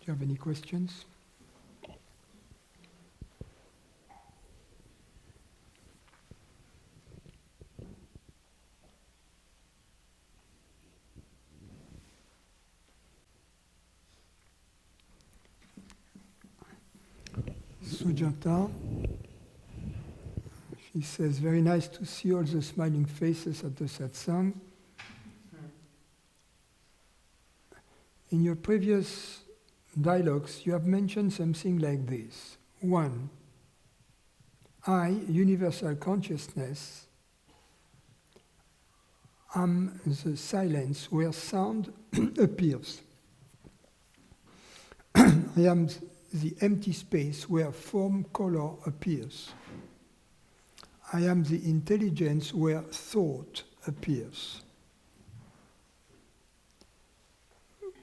you have any questions? Sujata, she says, very nice to see all the smiling faces at the satsang. In your previous dialogues, you have mentioned something like this. 1. I, universal consciousness, am the silence where sound appears. I am the empty space where form, color appears. I am the intelligence where thought appears.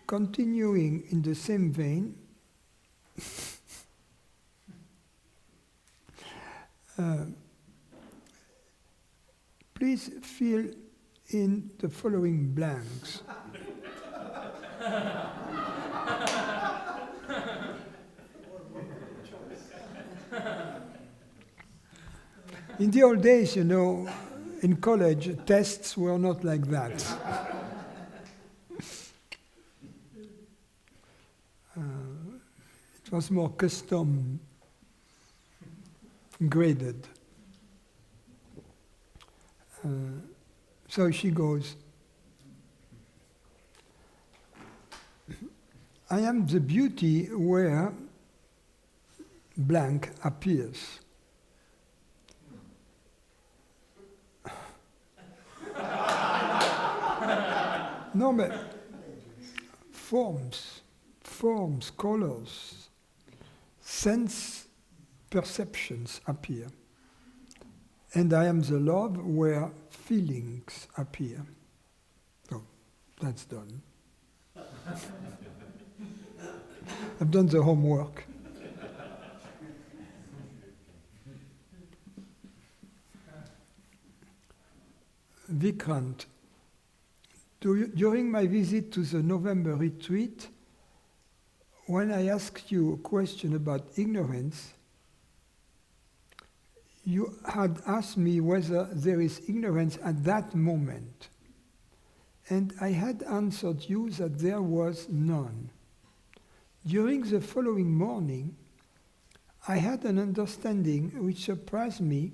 Continuing in the same vein, please fill in the following blanks. In the old days, you know, in college, tests were not like that. It was more custom graded. So she goes, I am the beauty where blank appears. No, but forms, colors, sense perceptions appear. And I am the love where feelings appear. Oh, that's done. I've done the homework. Vikrant. During my visit to the November retreat, when I asked you a question about ignorance, you had asked me whether there is ignorance at that moment. And I had answered you that there was none. During the following morning, I had an understanding which surprised me,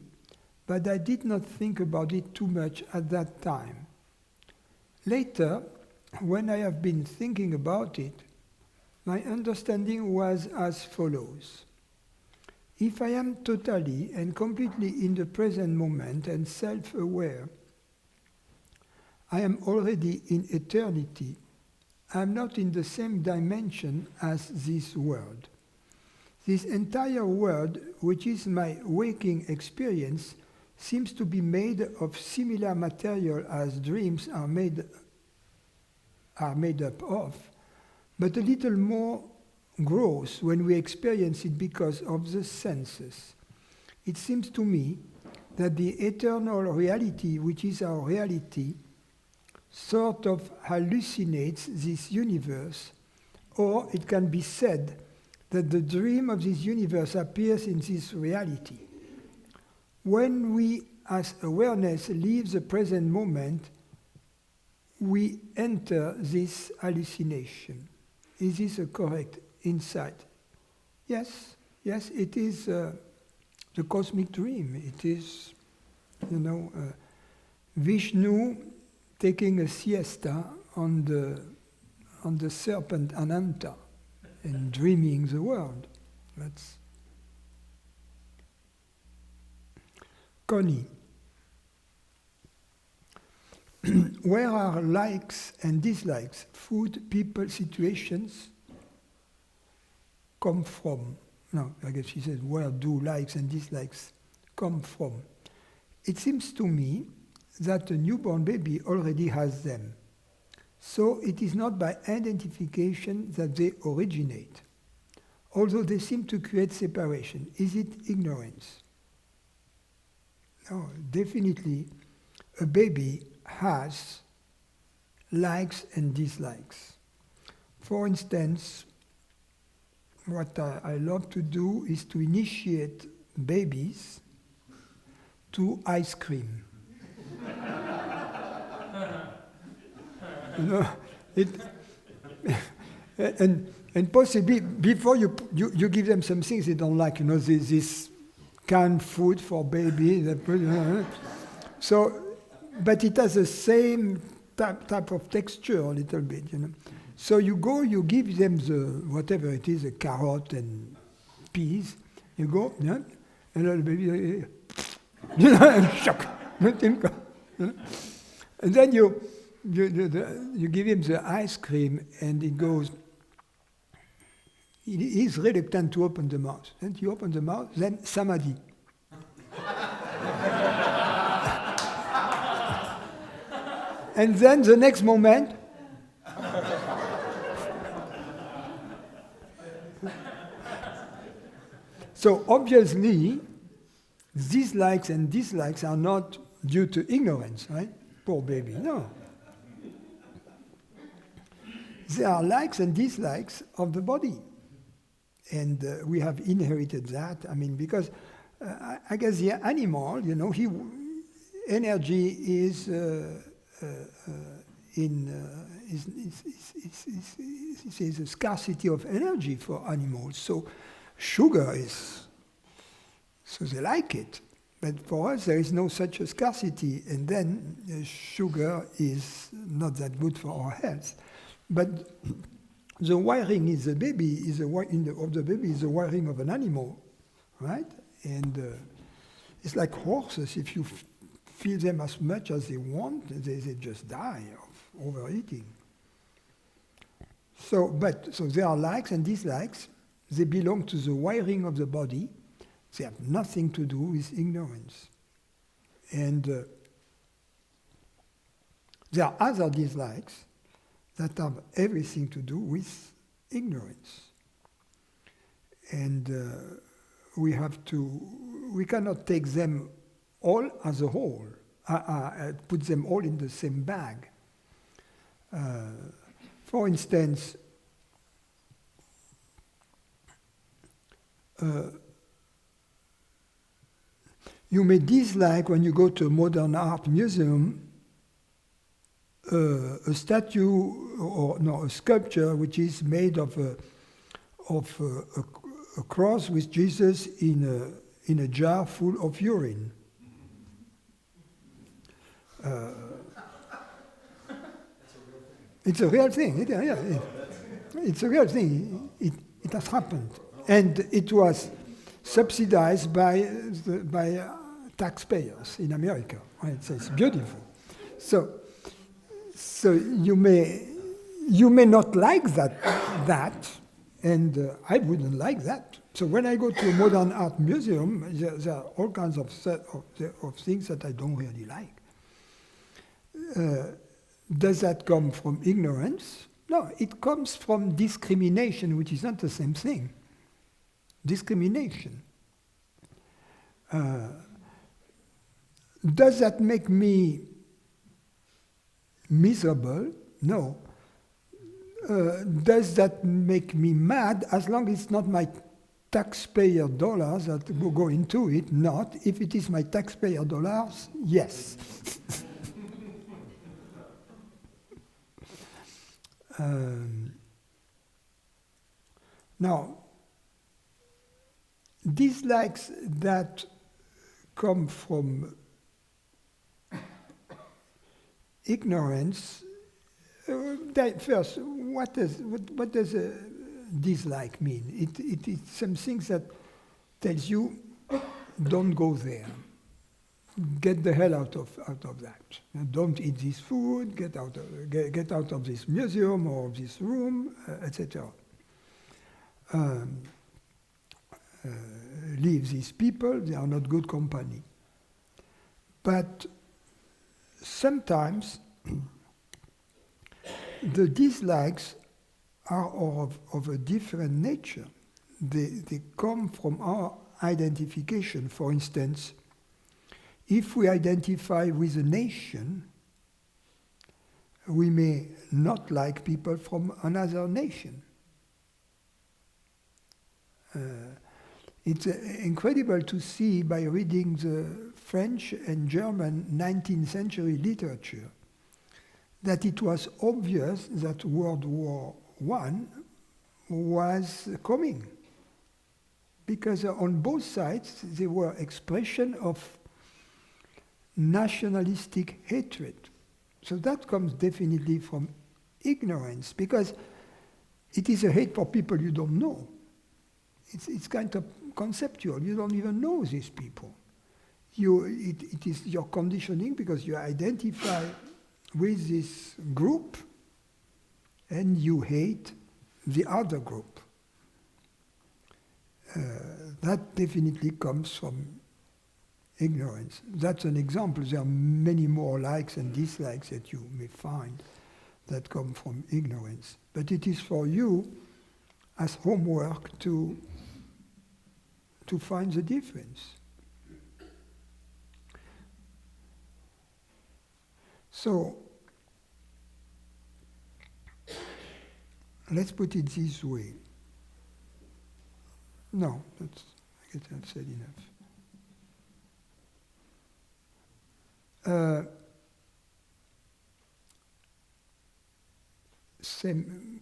but I did not think about it too much at that time. Later, when I have been thinking about it, my understanding was as follows. If I am totally and completely in the present moment and self-aware, I am already in eternity. I am not in the same dimension as this world. This entire world, which is my waking experience, seems to be made of similar material as dreams are made up of, but a little more gross when we experience it because of the senses. It seems to me that the eternal reality, which is our reality, sort of hallucinates this universe, or it can be said that the dream of this universe appears in this reality. When we, as awareness, leave the present moment, we enter this hallucination. Is this a correct insight? Yes, it is the cosmic dream. It is, Vishnu taking a siesta on the serpent Ananta and dreaming the world. That's Connie. Where are likes and dislikes, food, people, situations, come from? No, I guess she says, where do likes and dislikes come from? It seems to me that a newborn baby already has them. So it is not by identification that they originate, although they seem to create separation. Is it ignorance? No, definitely a baby has likes and dislikes. For instance, what I love to do is to initiate babies to ice cream. You know, and possibly before you give them some things they don't like, you know, this canned food for baby. So, but it has the same type of texture a little bit, you know. So you go, you give them the whatever it is, a carrot and peas. You go, yeah, and the baby, you know, shock. And then you give him the ice cream, and it goes. He's reluctant to open the mouth. Then you open the mouth, then Samadhi. And then the next moment, so obviously, these likes and dislikes are not due to ignorance, right? Poor baby, no. They are likes and dislikes of the body. And we have inherited that. I mean, because I guess the animal, you know, energy is is a scarcity of energy for animals. So sugar is, so they like it. But for us, there is no such a scarcity. And then sugar is not that good for our health. But the wiring is the baby of the baby is the wiring of an animal, right? And it's like horses. If you feed them as much as they want, they just die of overeating. So there are likes and dislikes. They belong to the wiring of the body. They have nothing to do with ignorance. And there are other dislikes that have everything to do with ignorance. And we cannot take them all as a whole, put them all in the same bag. For instance, you may dislike when you go to a modern art museum a statue a sculpture which is made of a cross with Jesus in a jar full of urine. It's a real thing. It's a real thing. It has happened, and it was subsidized by taxpayers in America. Right? So it's beautiful. So you may not like that, and I wouldn't like that. So when I go to a modern art museum, there are all kinds of things that I don't really like. Does that come from ignorance? No, it comes from discrimination, which is not the same thing. Discrimination. Does that make me miserable? No. Does that make me mad? As long as it's not my taxpayer dollars that go into it, not. If it is my taxpayer dollars, yes. Now, dislikes that come from ignorance. First, what does a dislike mean? It's some things that tells you, don't go there. Get the hell out of that. Don't eat this food. Get out of this museum or this room, etc. Leave these people. They are not good company. But sometimes the dislikes are of a different nature. They come from our identification. For instance, if we identify with a nation, we may not like people from another nation. It's incredible to see by reading the French and German 19th century literature that it was obvious that World War I was coming. Because on both sides there were expression of nationalistic hatred. So that comes definitely from ignorance, because it is a hate for people you don't know. It's kind of conceptual. You don't even know these people. It is your conditioning because you identify with this group and you hate the other group. That definitely comes from ignorance. That's an example. There are many more likes and dislikes that you may find that come from ignorance. But it is for you as homework to find the difference. So, let's put it this way. No, I guess I've said enough.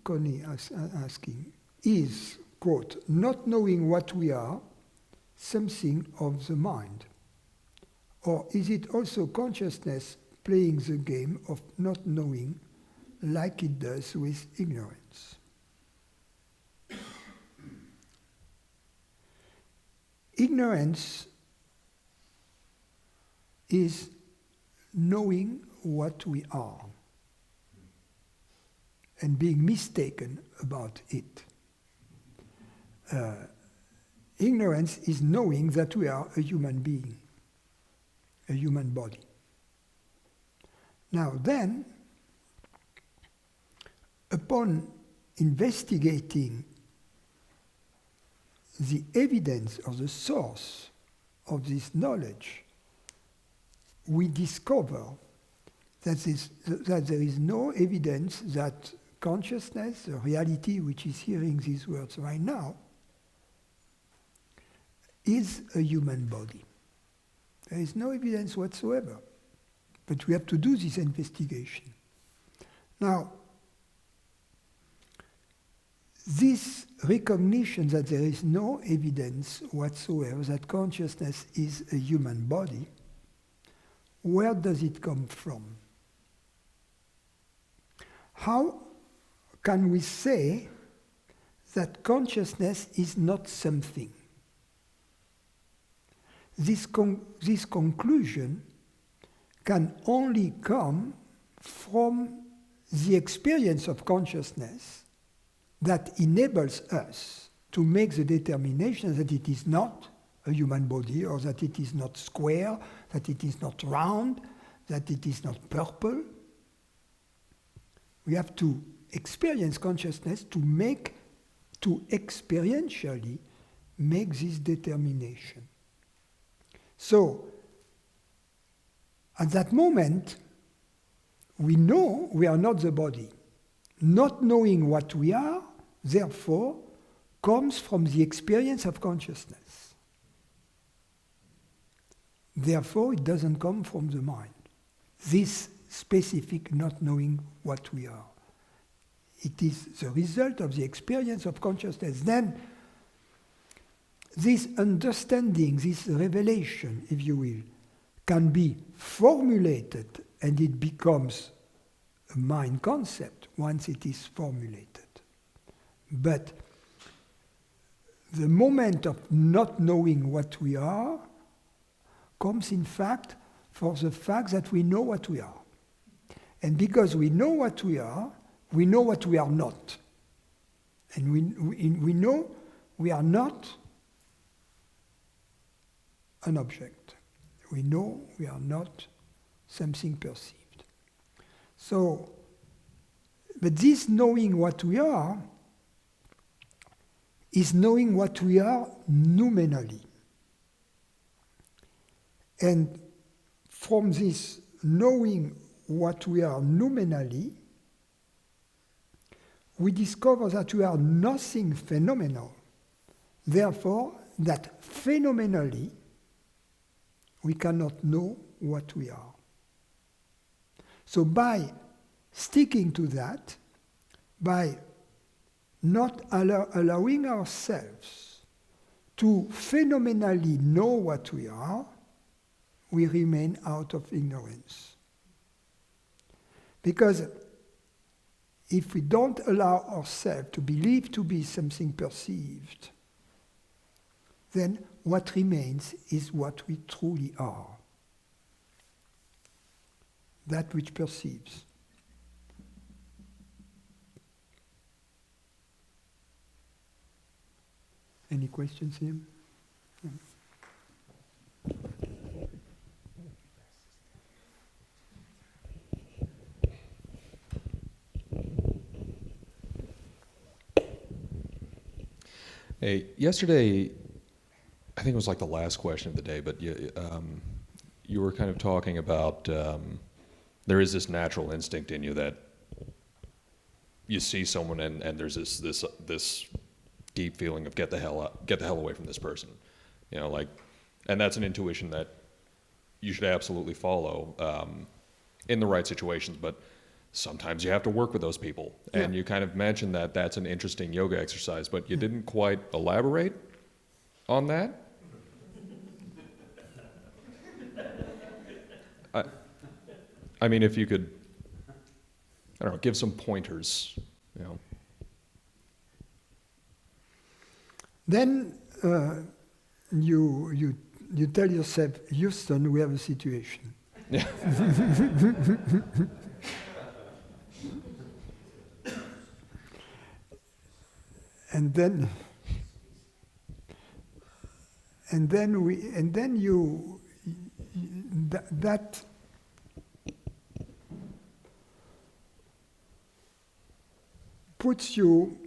Connie asking, is, quote, not knowing what we are something of the mind? Or is it also consciousness playing the game of not knowing like it does with ignorance? Ignorance is knowing what we are and being mistaken about it. Ignorance is knowing that we are a human being, a human body. Now then, upon investigating the evidence or the source of this knowledge, we discover that there is no evidence that consciousness, the reality which is hearing these words right now, is a human body. There is no evidence whatsoever. But we have to do this investigation. Now, this recognition that there is no evidence whatsoever that consciousness is a human body, where does it come from? How can we say that consciousness is not something? This conclusion can only come from the experience of consciousness that enables us to make the determination that it is not a human body, or that it is not square, that it is not round, that it is not purple. We have to experience consciousness to experientially make this determination. So, at that moment, we know we are not the body. Not knowing what we are, therefore, comes from the experience of consciousness. Therefore, it doesn't come from the mind. This specific not knowing what we are. It is the result of the experience of consciousness. Then, this understanding, this revelation, if you will, can be formulated, and it becomes a mind concept once it is formulated. But the moment of not knowing what we are comes, in fact, for the fact that we know what we are. And because we know what we are not. And we know we are not an object. We know we are not something perceived. So, but this knowing what we are is knowing what we are nominally. And from this knowing what we are nominally, we discover that we are nothing phenomenal, therefore, that phenomenally we cannot know what we are. So by sticking to that, by not allowing ourselves to phenomenally know what we are, we remain out of ignorance. Because if we don't allow ourselves to believe to be something perceived, then what remains is what we truly are. That which perceives. Any questions here? Hey, yesterday, I think it was like the last question of the day, but you were kind of talking about there is this natural instinct in you that you see someone and there's this deep feeling of get the hell away from this person, you know, like, and that's an intuition that you should absolutely follow in the right situations, but sometimes you have to work with those people. And you kind of mentioned that that's an interesting yoga exercise, but you didn't quite elaborate on that. I mean, if you could, I don't know, give some pointers, you know. Then you tell yourself, Houston, we have a situation. Yeah. And then that puts you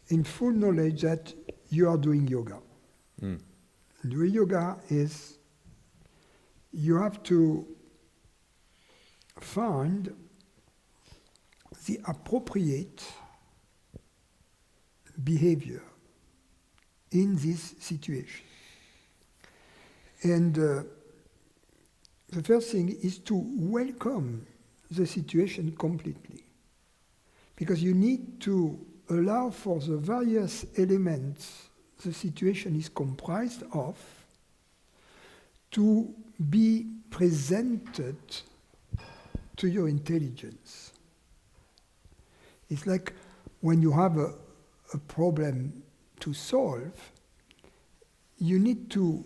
in full knowledge that you are doing yoga. Doing yoga is you have to find the appropriate behavior in this situation. And the first thing is to welcome the situation completely. Because you need to allow for the various elements the situation is comprised of to be presented to your intelligence. It's like when you have a problem to solve, you need to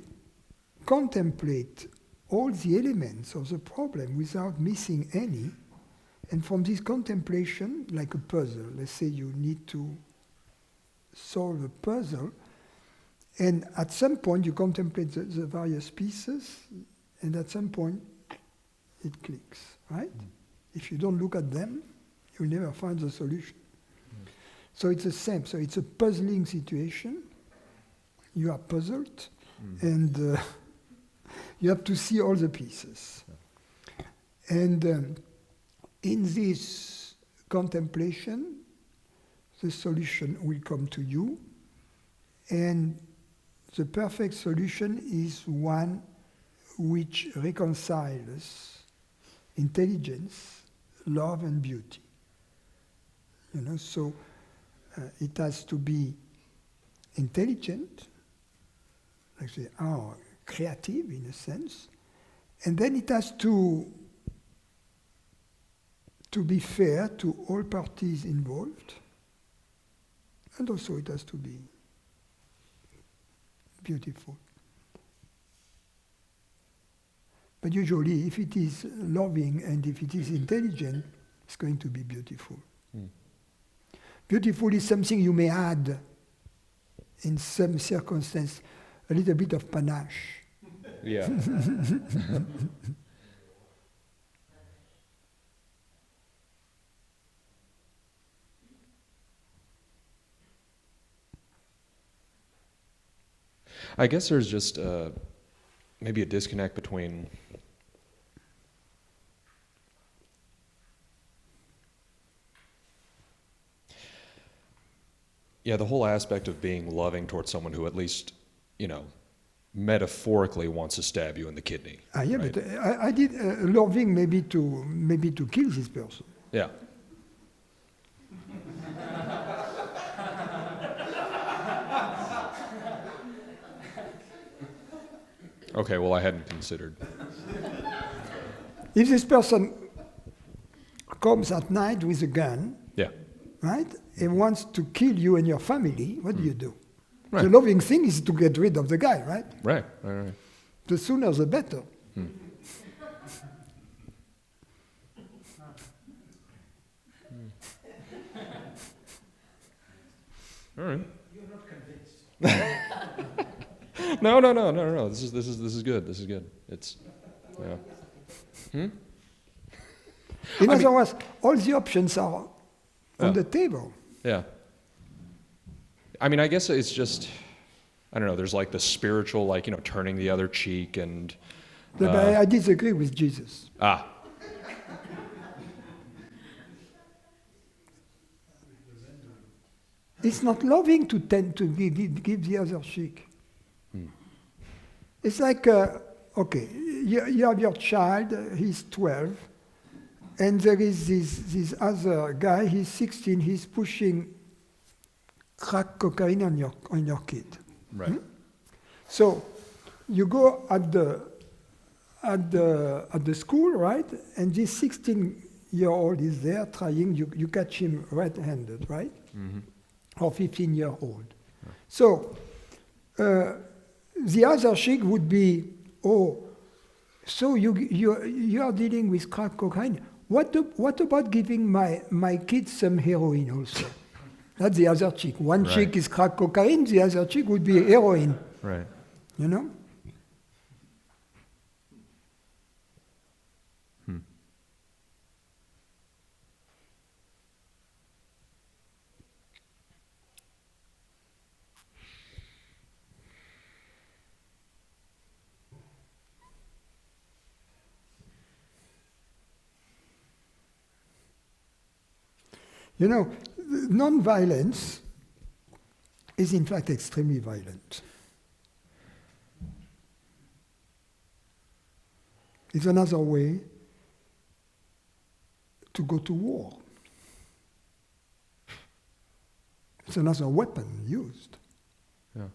contemplate all the elements of the problem without missing any. And from this contemplation, like a puzzle, let's say you need to solve a puzzle, and at some point you contemplate the various pieces, and at some point it clicks, right? If you don't look at them, you'll never find the solution. So it's the same. So it's a puzzling situation. You are puzzled, and you have to see all the pieces. And in this contemplation, the solution will come to you, and the perfect solution is one which reconciles intelligence, love, and beauty. You know, so it has to be intelligent, like say, creative in a sense, and then it has to be fair to all parties involved, and also it has to be beautiful. But usually, if it is loving and if it is intelligent, it's going to be beautiful. Beautiful is something you may add in some circumstance, a little bit of panache. Yeah. I guess there's just maybe a disconnect between yeah, the whole aspect of being loving towards someone who at least, metaphorically wants to stab you in the kidney. Yeah, right? but I did loving maybe to kill this person. Yeah. Okay, well, I hadn't considered. If this person comes at night with a gun, Yeah. right, and wants to kill you and your family, what do you do? Right. The loving thing is to get rid of the guy, right? Right. The sooner the better. All right. You're not convinced. No. This is good. This is good. It's, yeah. In other words, all the options are on the table. Yeah. I mean, I guess it's just, I don't know, there's like the spiritual, like, turning the other cheek and... But I disagree with Jesus. It's not loving to tend to give the other cheek. It's like, okay, you have your child, he's 12, and there is this other guy, he's 16, he's pushing crack cocaine on your kid. Right. So you go at the school, right? And this 16-year-old is there trying. You catch him red-handed, right? Mm-hmm. Or 15-year-old. Yeah. So the other chick would be, so you are dealing with crack cocaine. What about giving my kids some heroin also? That's the other chick. One chick is crack cocaine, the other chick would be heroin. Right. You know? You know, non-violence is in fact extremely violent. It's another way to go to war. It's another weapon used. Yeah.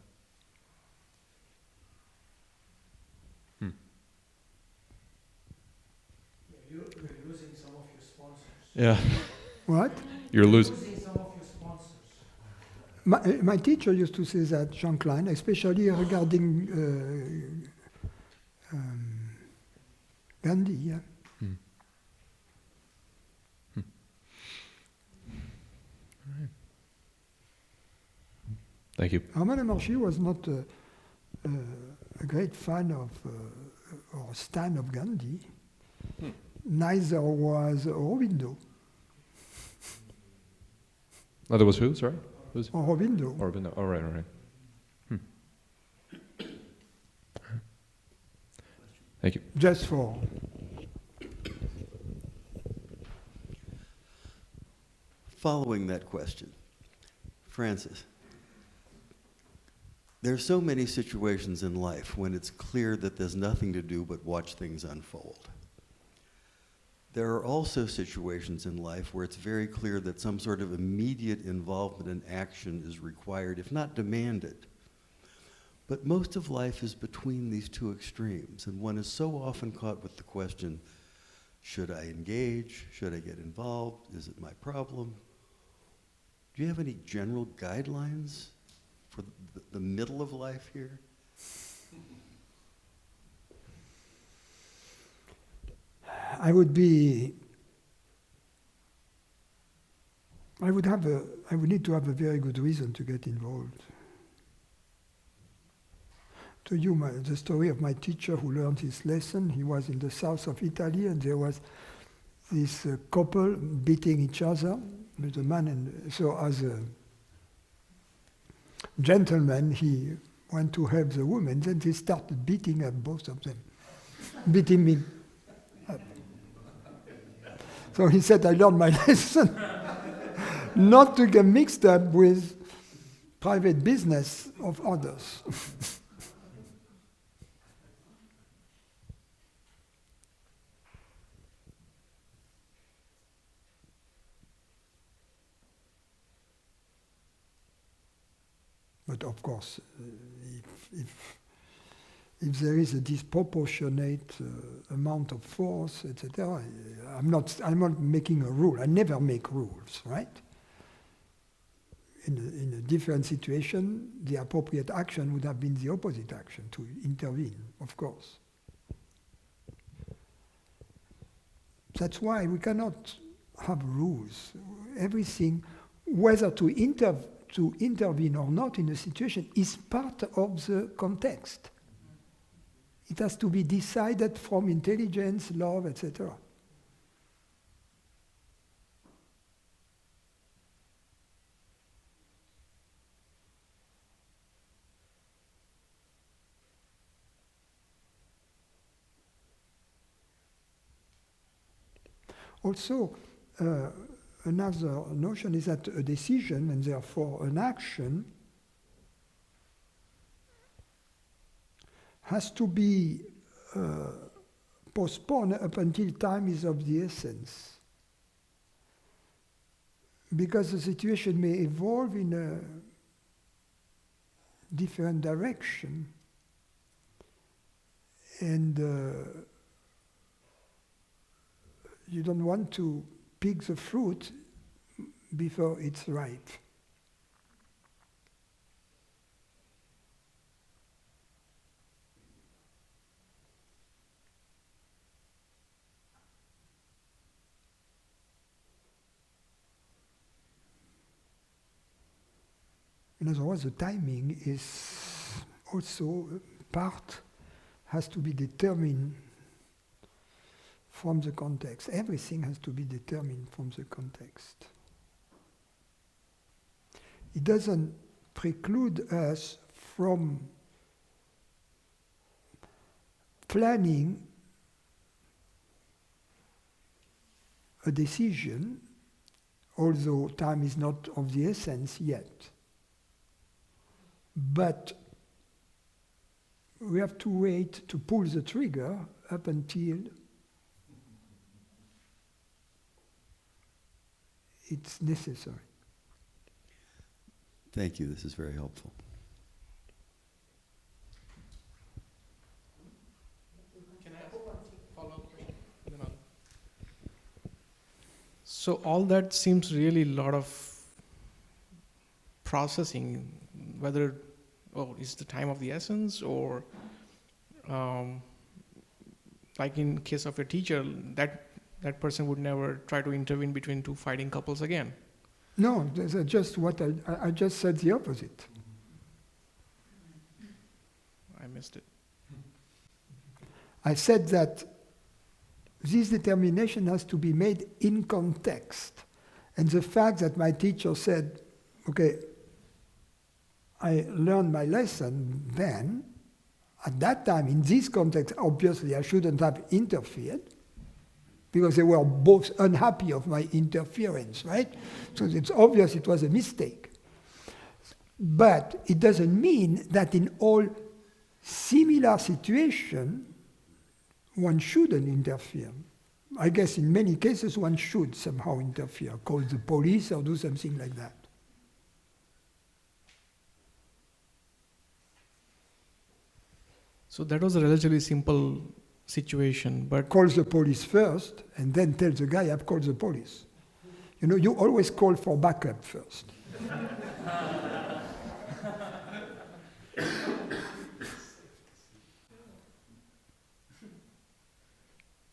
You're losing some of your sponsors. Yeah. What? You're losing some of your sponsors. My teacher used to say that, Jean Klein, especially regarding Gandhi, yeah. Thank you. Ramana Maharshi was not a great fan of or stan of Gandhi. Neither was Aurobindo. Oh, there was who? Sorry? Who's? Aurobindo. Aurobindo. Oh, right. Thank you. Just for... Following that question, Francis, there's so many situations in life when it's clear that there's nothing to do but watch things unfold. There are also situations in life where it's very clear that some sort of immediate involvement and action is required, if not demanded. But most of life is between these two extremes, and one is so often caught with the question, should I engage? Should I get involved? Is it my problem? Do you have any general guidelines for the middle of life here? I would need to have a very good reason to get involved. To you, the story of my teacher who learned his lesson, he was in the south of Italy and there was this couple beating each other with a man, and so as a gentleman he went to help the woman, then they started beating up both of them, beating me up. So he said, I learned my lesson not to get mixed up with private business of others. But of course, if there is a disproportionate amount of force, etc., I'm not making a rule. I never make rules, right? In a different situation, the appropriate action would have been the opposite action, to intervene, of course. That's why we cannot have rules. Everything, whether to intervene or not in a situation, is part of the context. It has to be decided from intelligence, love, etc. Also, another notion is that a decision, and therefore an action, has to be postponed up until time is of the essence. Because the situation may evolve in a different direction. And you don't want to pick the fruit before it's ripe. In other words, the timing is also part, has to be determined from the context. Everything has to be determined from the context. It doesn't preclude us from planning a decision, although time is not of the essence yet. But we have to wait to pull the trigger up until it's necessary. Thank you, this is very helpful. Can I ask a follow-up question? So all that seems really a lot of processing, whether is the time of the essence, or like in case of a teacher, that person would never try to intervene between two fighting couples again. No, that's just what I just said the opposite. I missed it. I said that this determination has to be made in context. And the fact that my teacher said, okay, I learned my lesson then, at that time, in this context, obviously I shouldn't have interfered, because they were both unhappy of my interference, right? So it's obvious it was a mistake. But it doesn't mean that in all similar situations, one shouldn't interfere. I guess in many cases one should somehow interfere, call the police or do something like that. So that was a relatively simple situation, but Calls the police first, and then tell the guy, I've called the police. You know, you always call for backup first.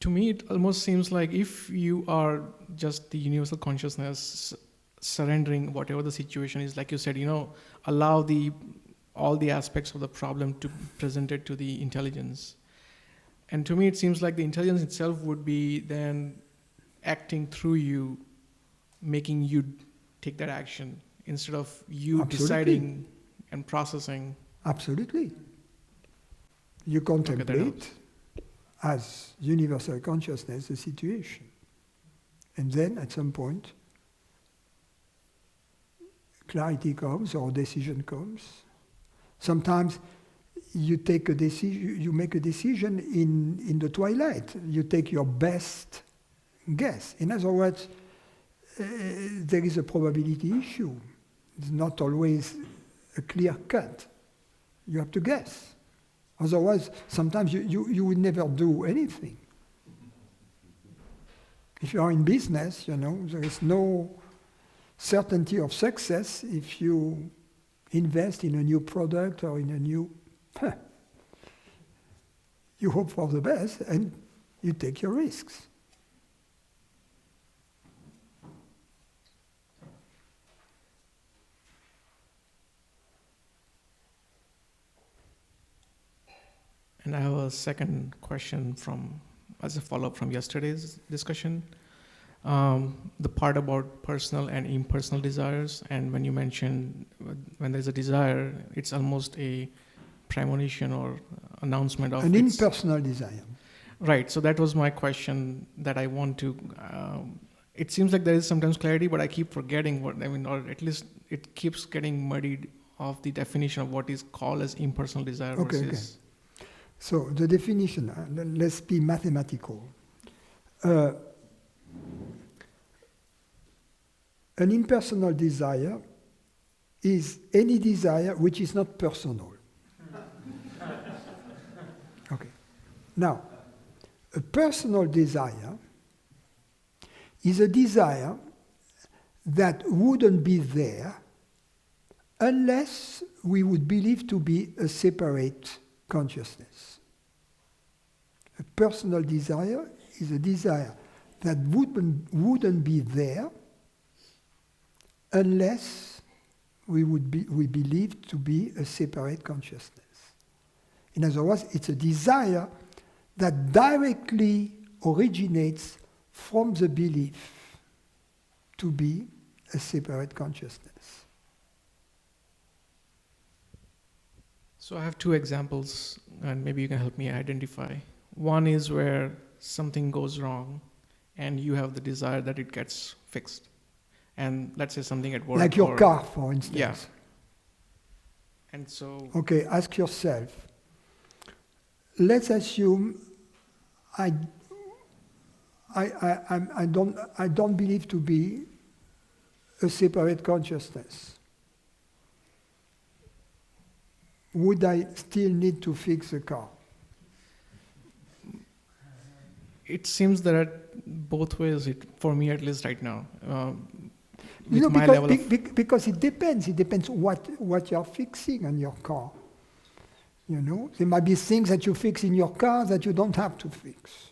to me it almost seems like if you are just the universal consciousness surrendering whatever the situation is, like you said, allow all the aspects of the problem to present it to the intelligence. And to me, it seems like the intelligence itself would be then acting through you, making you take that action instead of you Absolutely. deciding and processing. Absolutely. You contemplate as universal consciousness the situation. And then at some point, clarity comes or decision comes. Sometimes you take a decision, you make a decision in the twilight. You take your best guess. In other words, there is a probability issue. It's not always a clear cut. You have to guess. Otherwise, sometimes you would never do anything. If you are in business, there is no certainty of success if you invest in a new product or in a new... You hope for the best and you take your risks. And I have a second question as a follow-up from yesterday's discussion. The part about personal and impersonal desires, and when you mentioned when there's a desire, it's almost a premonition or announcement of... An impersonal desire. Right, so that was my question that I want to... it seems like there is sometimes clarity, but I keep forgetting or at least it keeps getting muddied of the definition of what is called as impersonal desire versus... Okay. So the definition, let's be mathematical. An impersonal desire is any desire which is not personal. Okay. Now, a personal desire is a desire that wouldn't be there unless we would believe to be a separate consciousness. A personal desire is a desire that wouldn't be there unless we believe to be a separate consciousness. In other words, it's a desire that directly originates from the belief to be a separate consciousness. So I have two examples, and maybe you can help me identify. One is where something goes wrong, and you have the desire that it gets fixed. And let's say something at work. Like your car, for instance. Yeah. And so... Okay, ask yourself. Let's assume I don't believe to be a separate consciousness. Would I still need to fix the car? It seems that both ways, for me at least right now. Because it depends. It depends what you're fixing on your car. There might be things that you fix in your car that you don't have to fix,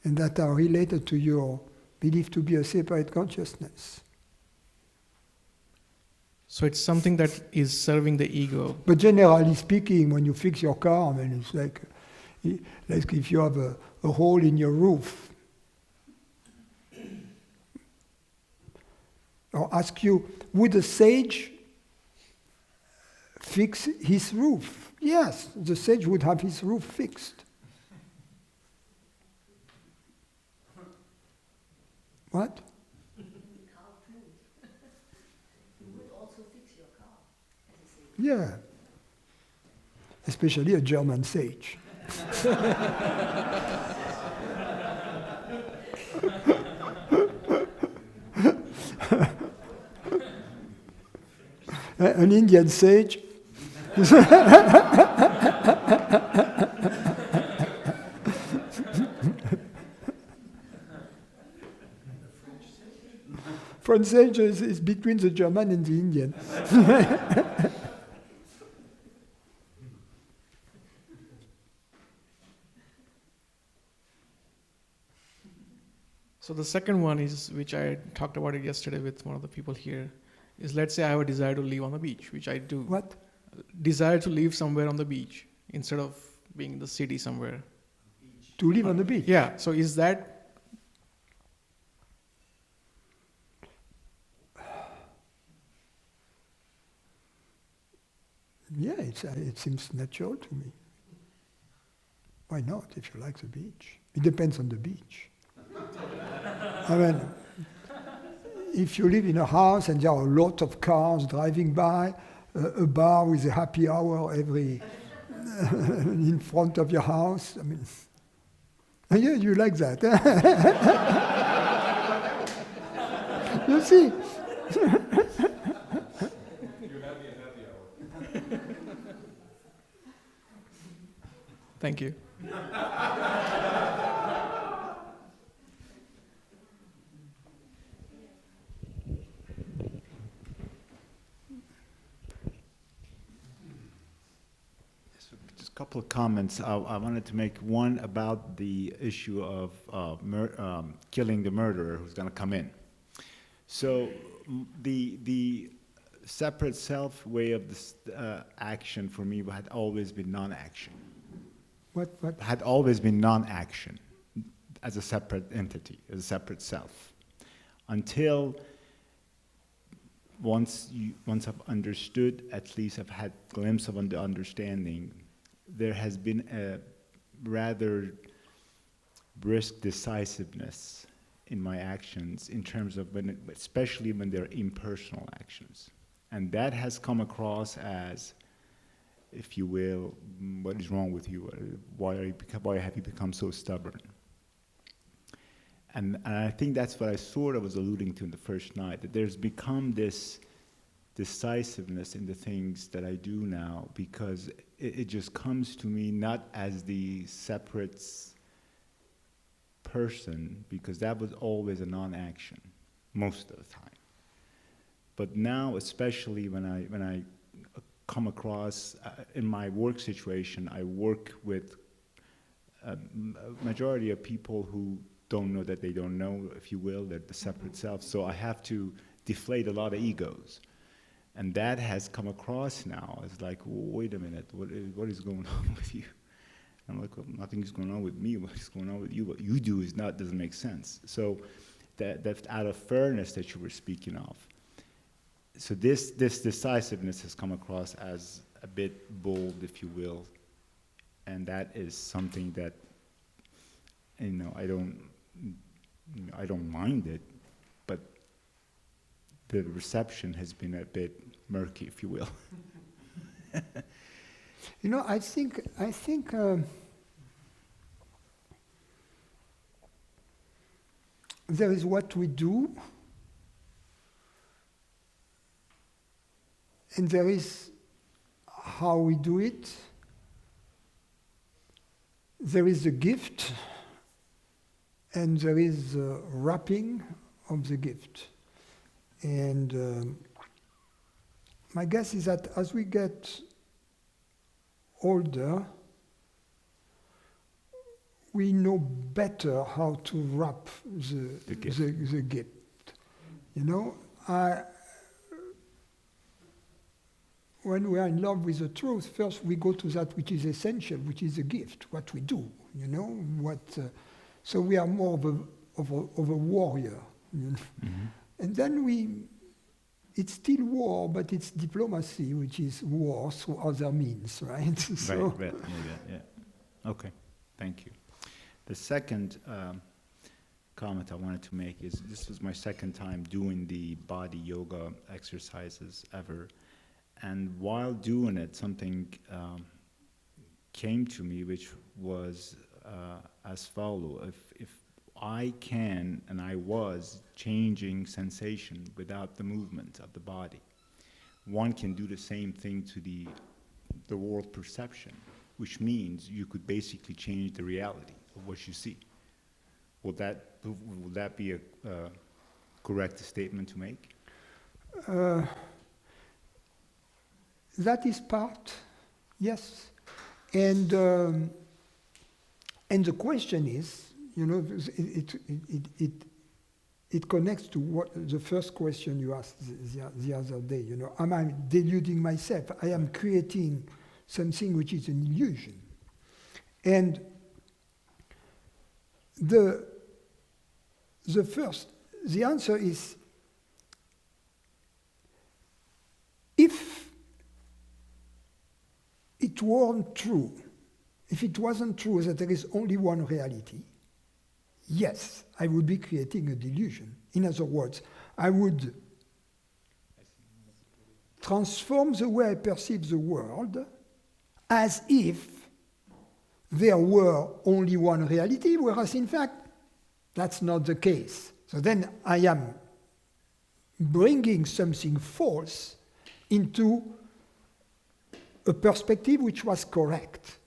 and that are related to your belief to be a separate consciousness. So it's something that is serving the ego. But generally speaking, when you fix your car, it's like if you have a hole in your roof. Or ask you, would a sage fix his roof? Yes, the sage would have his roof fixed. What? Yeah, especially a German sage. An Indian sage. French sage is between the German and the Indian. So the second one is, which I talked about it yesterday with one of the people here, is let's say I have a desire to live on the beach, which I do. What? Desire to live somewhere on the beach instead of being in the city somewhere. To live on the beach? Yeah, so is that... Yeah, it seems natural to me. Why not, if you like the beach? It depends on the beach. I mean, if you live in a house and there are a lot of cars driving by, a bar with a happy hour every in front of your house, I mean, yeah, you like that. You see? Thank you. Just a couple of comments. I wanted to make one about the issue of killing the murderer who's going to come in. So the separate self way of this action for me had always been non-action. What? Had always been non-action as a separate entity, as a separate self, until once I've understood, at least I've had a glimpse of understanding, there has been a rather brisk decisiveness in my actions in terms of especially when they're impersonal actions. And that has come across as, if you will, what is wrong with you? Why have you become so stubborn? And I think that's what I sort of was alluding to in the first night, that there's become this decisiveness in the things that I do now, because it just comes to me not as the separate person, because that was always a non-action most of the time. But now, especially when I come across, in my work situation, I work with a majority of people who don't know that they don't know, if you will, they're the separate self. So I have to deflate a lot of egos. And that has come across now as like, wait a minute, what is going on with you? I'm like, well, nothing's going on with me. What's going on with you? What you do doesn't make sense. So that out of fairness that you were speaking of. So this decisiveness has come across as a bit bold, if you will, and that is something that, I don't mind it, but the reception has been a bit murky, if you will. I think there is what we do, and there is how we do it. There is the gift, and there is the wrapping of the gift. And my guess is that as we get older, we know better how to wrap the gift. When we are in love with the truth, first we go to that which is essential, which is a gift, what we do. So we are more of a warrior. Mm-hmm. And then it's still war, but it's diplomacy, which is war through other means, right? So Right. Yeah. Okay, thank you. The second comment I wanted to make is this was my second time doing the body yoga exercises ever. And while doing it, something came to me, which was as follows. If I can, and I was, changing sensation without the movement of the body, one can do the same thing to the world perception, which means you could basically change the reality of what you see. Will that be a correct statement to make? that is part, yes. And the question is, it connects to what the first question you asked the other day. Am I deluding myself? I am creating something which is an illusion. And the answer is, if it weren't true, if it wasn't true that there is only one reality, yes, I would be creating a delusion. In other words, I would transform the way I perceive the world as if there were only one reality, whereas in fact, that's not the case. So then I am bringing something false into a perspective which was correct.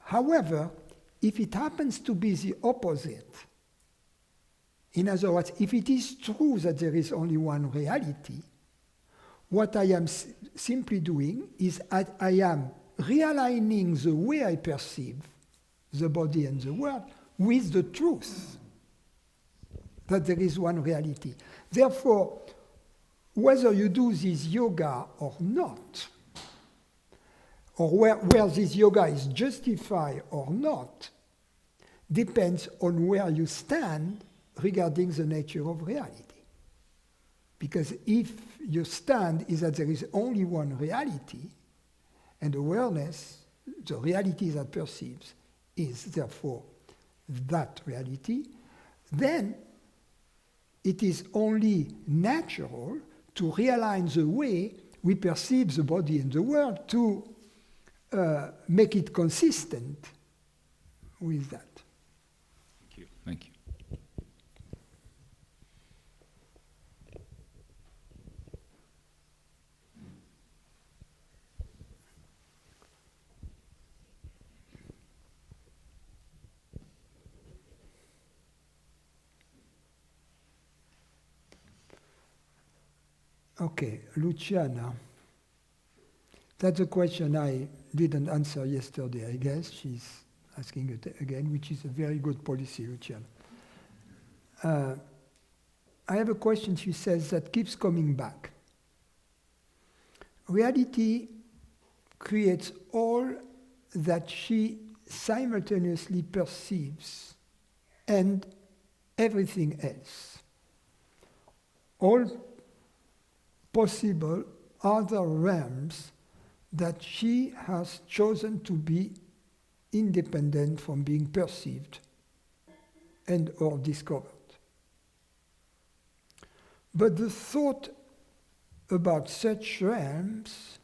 However, if it happens to be the opposite, in other words, if it is true that there is only one reality, what I am simply doing is I am realigning the way I perceive the body and the world with the truth that there is one reality. Therefore, whether you do this yoga or not, or where this yoga is justified or not, depends on where you stand regarding the nature of reality. Because if your stand is that there is only one reality, and awareness, the reality that perceives, is therefore that reality, then it is only natural to realign the way we perceive the body and the world to make it consistent with that. Thank you. Thank you. Okay, Luciana. That's a question I didn't answer yesterday, I guess. She's asking it again, which is a very good policy, Luciana. I have a question, she says, that keeps coming back. Reality creates all that she simultaneously perceives and everything else. All possible other realms that she has chosen to be independent from being perceived and or discovered. But the thought about such realms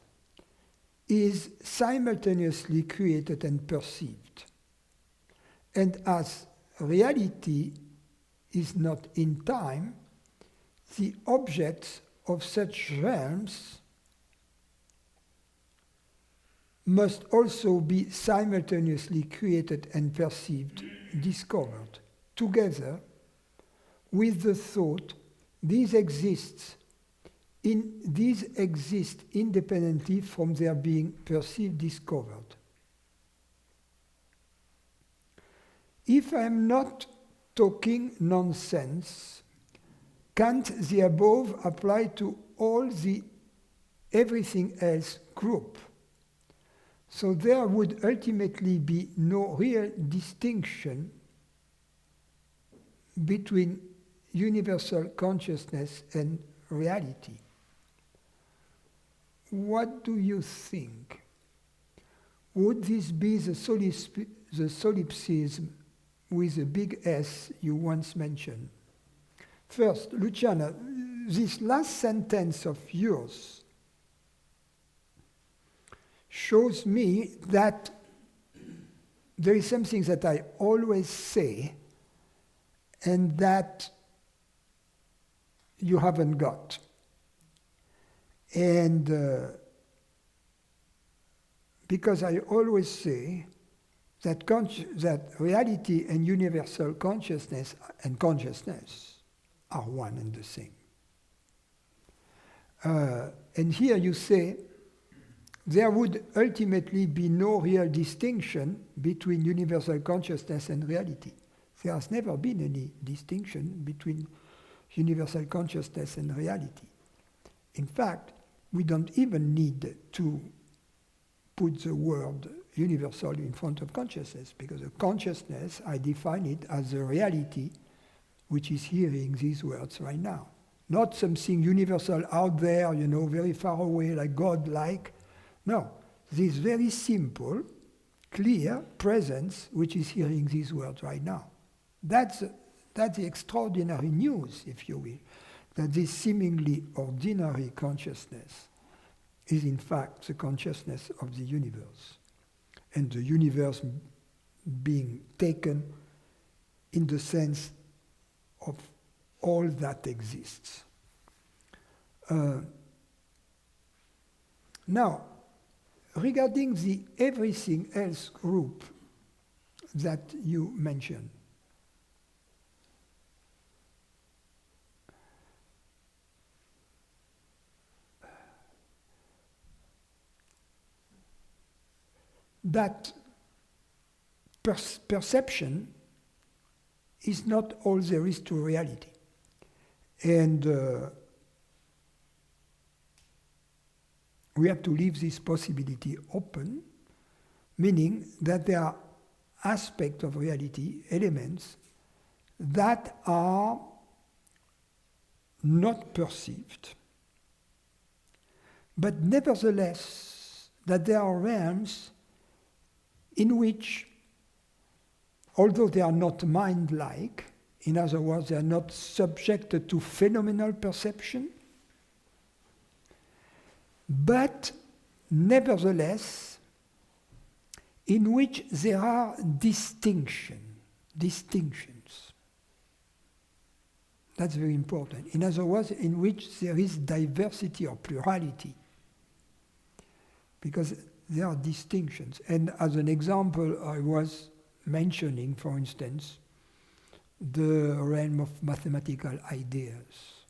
is simultaneously created and perceived. And as reality is not in time, the objects of such realms must also be simultaneously created and perceived, discovered, together with the thought these exist independently from their being perceived, discovered. If I am not talking nonsense, can't the above apply to all the everything else group? So there would ultimately be no real distinction between universal consciousness and reality. What do you think? Would this be the solipsism with a big S you once mentioned? First, Luciana, this last sentence of yours shows me that there is something that I always say and that you haven't got. And because I always say that, that reality and universal consciousness and consciousness are one and the same. And here you say there would ultimately be no real distinction between universal consciousness and reality. There has never been any distinction between universal consciousness and reality. In fact, we don't even need to put the word universal in front of consciousness, because a consciousness, I define it as a reality which is hearing these words right now. Not something universal out there, very far away, like God-like. No, this very simple, clear presence which is hearing these words right now. That's the extraordinary news, if you will. that this seemingly ordinary consciousness is in fact the consciousness of the universe, and the universe being taken in the sense of all that exists. Now, regarding the everything else group that you mentioned, that perception is not all there is to reality. And we have to leave this possibility open, meaning that there are aspects of reality, elements, that are not perceived. But nevertheless, that there are realms in which, although they are not mind-like, in other words, they are not subjected to phenomenal perception, but nevertheless, in which there are distinctions. That's very important. In other words, in which there is diversity or plurality, because there are distinctions. And as an example, I was mentioning, for instance, the realm of mathematical ideas.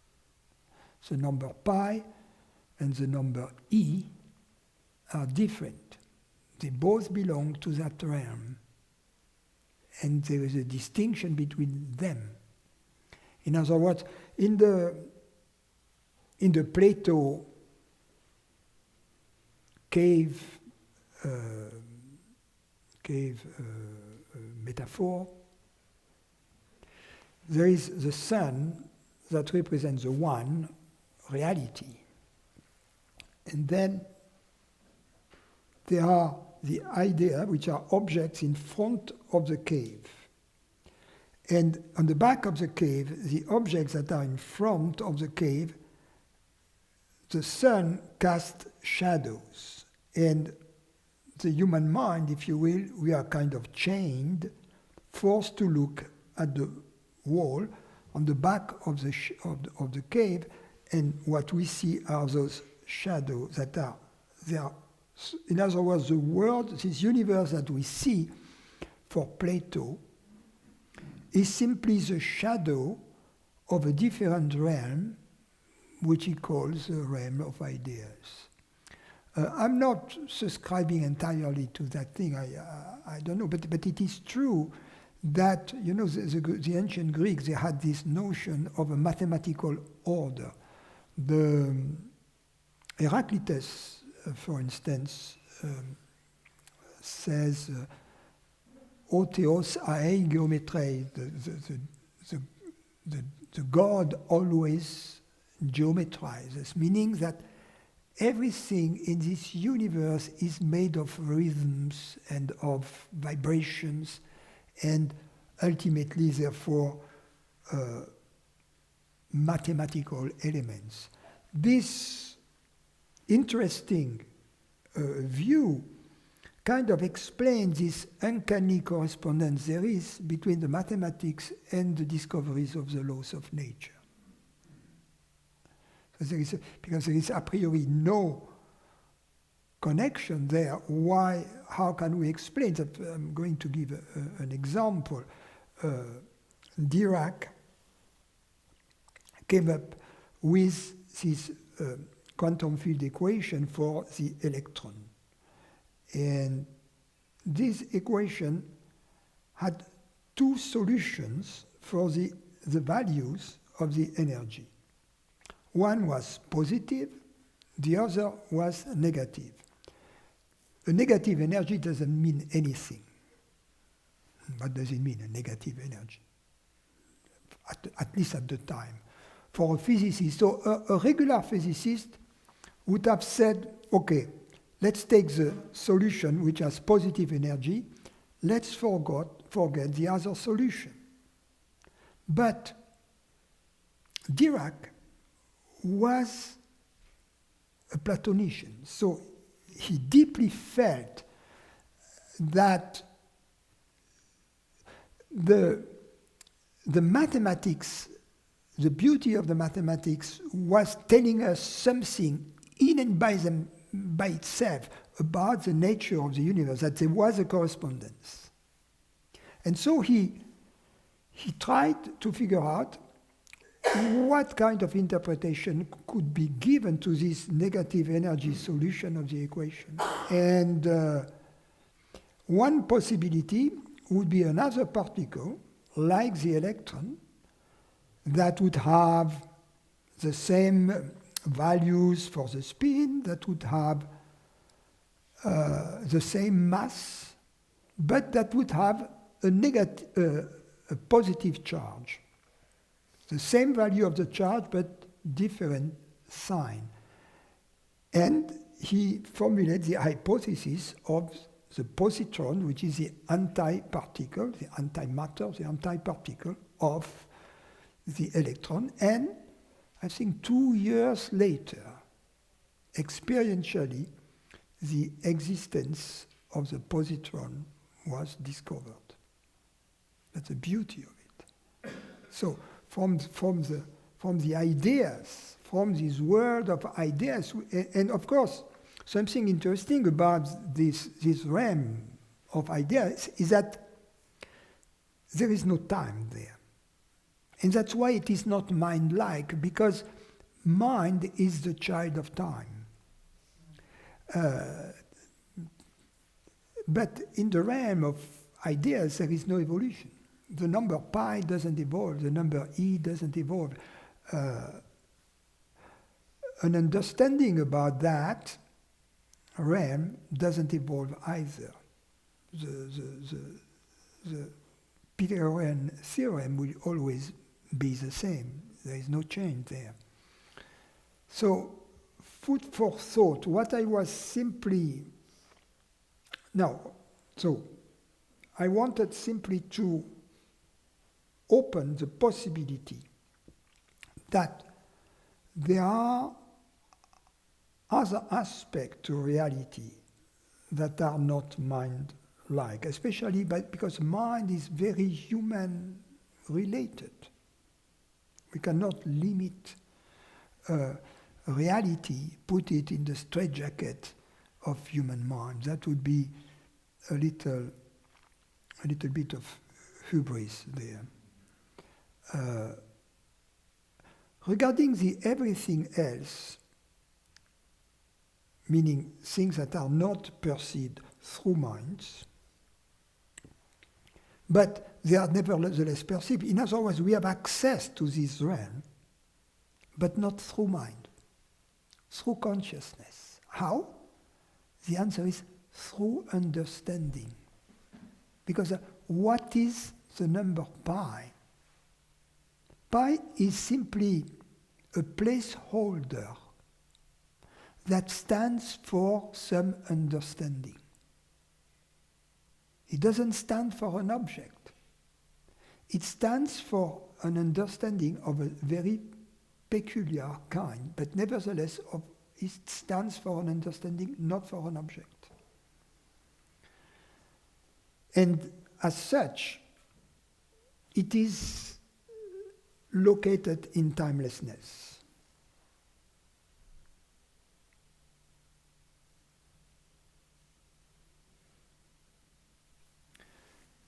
The number pi and the number e are different. They both belong to that realm. And there is a distinction between them. In other words, in the Plato cave metaphor, there is the sun that represents the one, reality. And then there are the idea, which are objects in front of the cave. And on the back of the cave, the objects that are in front of the cave, the sun casts shadows. And the human mind, if you will, we are kind of chained, forced to look at the wall on the back of the cave, and what we see are those shadows that are there. In other words, the world, this universe that we see for Plato, is simply the shadow of a different realm, which he calls the realm of ideas. I'm not subscribing entirely to that thing. I don't know, but it is true that, you know, the ancient Greeks, they had this notion of a mathematical order. The Heraclitus, for instance, says, "O theos aei geometrei," the God always geometrizes, meaning that everything in this universe is made of rhythms and of vibrations, and ultimately, therefore, mathematical elements. This interesting view kind of explains this uncanny correspondence there is between the mathematics and the discoveries of the laws of nature. Because there is a priori no connection there. Why? How can we explain that? I'm going to give an example. Dirac came up with this quantum field equation for the electron. And this equation had two solutions for the values of the energy. One was positive, the other was negative. A negative energy doesn't mean anything. What does it mean, a negative energy? At least at the time. For a physicist, so a regular physicist would have said, okay, let's take the solution which has positive energy, let's forget the other solution. But Dirac was a Platonician. So he deeply felt that the mathematics, the beauty of the mathematics was telling us something in and by itself about the nature of the universe, that there was a correspondence. And so he tried to figure out what kind of interpretation could be given to this negative energy solution of the equation. And one possibility would be another particle, like the electron, that would have the same values for the spin, that would have the same mass, but that would have a positive charge. The same value of the charge, but different sign. And he formulated the hypothesis of the positron, which is the anti-particle, the antimatter, the anti-particle of the electron. And I think 2 years later, experientially, the existence of the positron was discovered. That's the beauty of it. So from the ideas, from this world of ideas, and of course, something interesting about this realm of ideas is that there is no time there. And that's why it is not mind-like, because mind is the child of time. But in the realm of ideas, there is no evolution. The number pi doesn't evolve, the number e doesn't evolve. An understanding about that realm doesn't evolve either. The Pythagorean theorem will always be the same. There is no change there. So, food for thought. What I was simply... So I wanted simply to open the possibility that there are other aspects to reality that are not mind-like, especially because mind is very human-related. We cannot limit reality, put it in the straitjacket of human mind. That would be a little bit of hubris there. Regarding the everything else, meaning things that are not perceived through minds, but they are nevertheless perceived. In other words, we have access to this realm, but not through mind, through consciousness. How? The answer is through understanding. Because what is the number pi? Pi is simply a placeholder that stands for some understanding. It doesn't stand for an object. It stands for an understanding of a very peculiar kind, but nevertheless it stands for an understanding, not for an object. And as such, it is located in timelessness.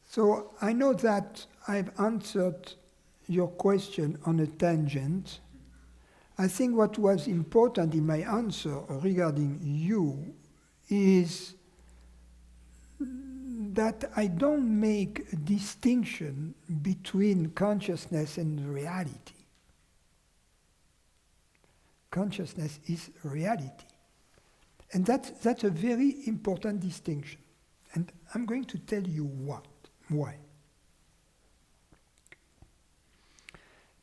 So I know that I've answered your question on a tangent. I think what was important in my answer regarding you is that I don't make a distinction between consciousness and reality. Consciousness is reality. And that's a very important distinction. And I'm going to tell you why.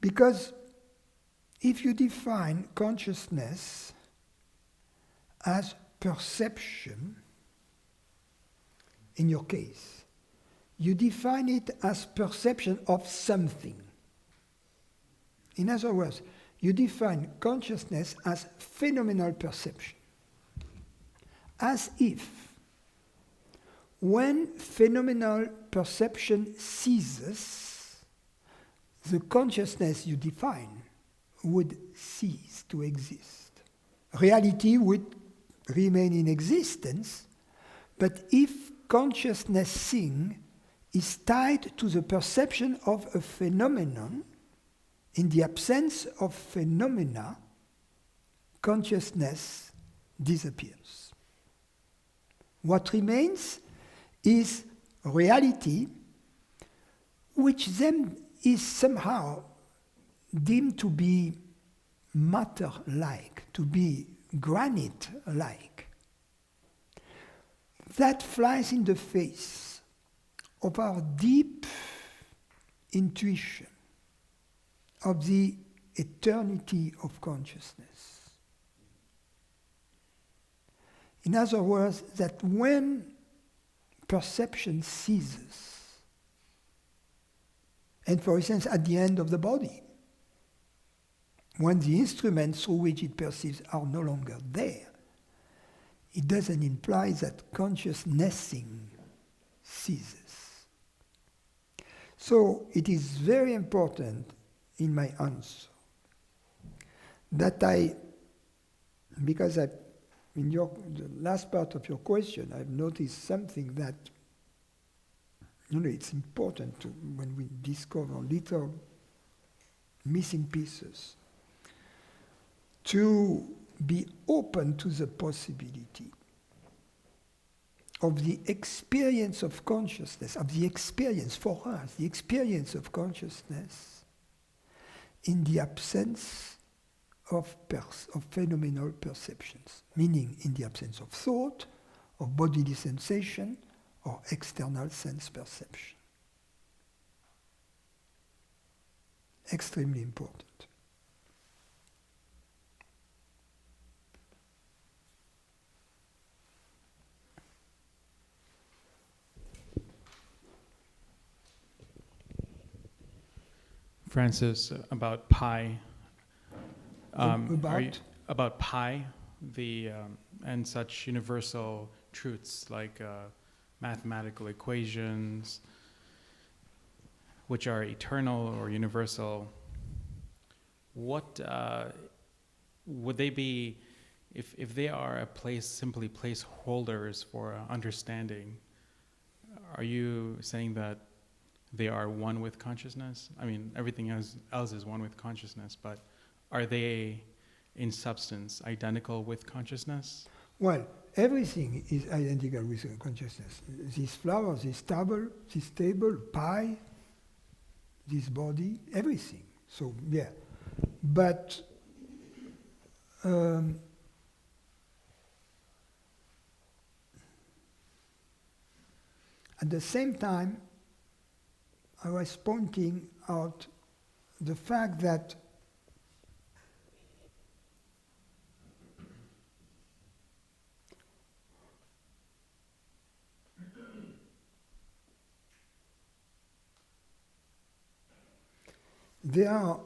Because if you define consciousness as perception, in your case, you define it as perception of something. In other words, you define consciousness as phenomenal perception. As if when phenomenal perception ceases, the consciousness you define would cease to exist. Reality would remain in existence, but if consciousnessing is tied to the perception of a phenomenon, in the absence of phenomena, consciousness disappears. What remains is reality, which then is somehow deemed to be matter-like, to be granite-like. That flies in the face of our deep intuition of the eternity of consciousness. In other words, that when perception ceases, and for instance at the end of the body, when the instruments through which it perceives are no longer there, it doesn't imply that consciousnessing ceases. So it is very important in my answer that because in the last part of your question, I've noticed something that, it's important to, when we discover little missing pieces, to be open to the possibility of the experience of consciousness, of the experience for us, the experience of consciousness in the absence of phenomenal perceptions, meaning in the absence of thought, of bodily sensation, or external sense perception. Extremely important. Francis, about pi. About pi, and such universal truths like mathematical equations, which are eternal or universal. What would they be if they are simply placeholders for understanding? Are you saying that they are one with consciousness? I mean, everything else is one with consciousness, but are they in substance identical with consciousness? Well, everything is identical with consciousness. This flower, this table, pie, this body, everything. So, yeah. But at the same time, I was pointing out the fact that there are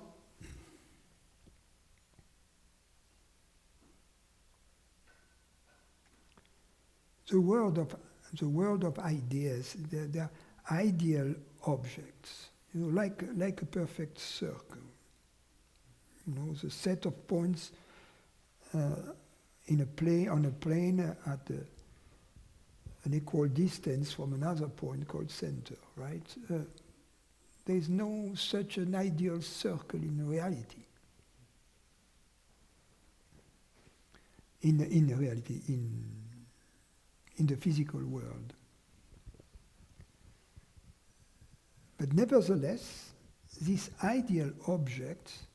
the world of ideas. There are ideal objects, like a perfect circle. The set of points on a plane at an equal distance from another point called center, right? There is no such an ideal circle in reality. In reality, in the physical world. But nevertheless, these ideal objects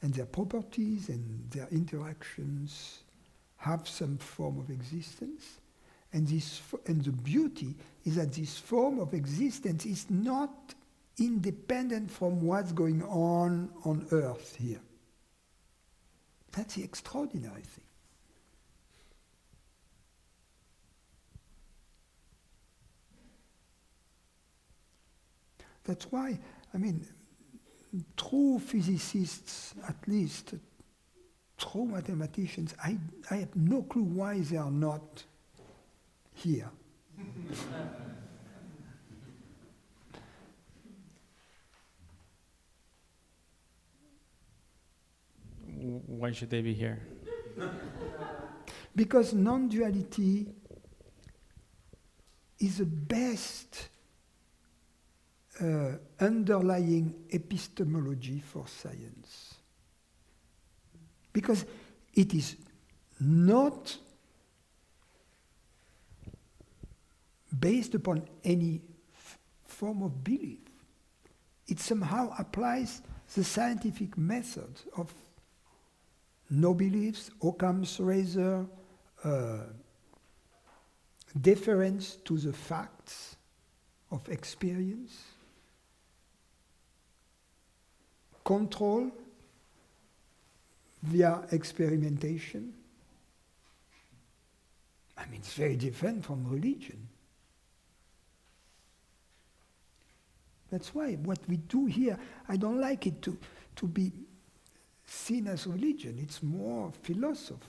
and their properties and their interactions have some form of existence, and the beauty is that this form of existence is not independent from what's going on Earth here. That's the extraordinary thing. That's why, true physicists, at least, true mathematicians, I have no clue why they are not here. Why should they be here? Because non-duality is the best underlying epistemology for science. Because it is not based upon any form of belief. It somehow applies the scientific method of no beliefs, Occam's razor, deference to the facts of experience, control via experimentation. I mean, it's very different from religion. That's why what we do here, I don't like it to be seen as religion. It's more philosophy.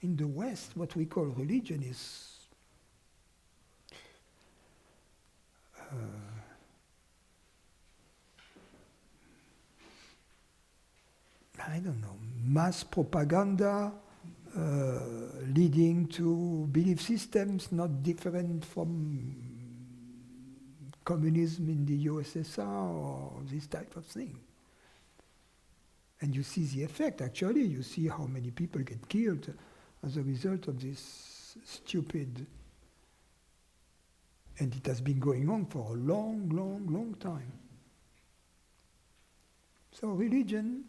In the West, what we call religion is I don't know, mass propaganda leading to belief systems not different from communism in the USSR or this type of thing. And you see the effect, actually. You see how many people get killed as a result of this stupid... And it has been going on for a long, long, long time. So religion...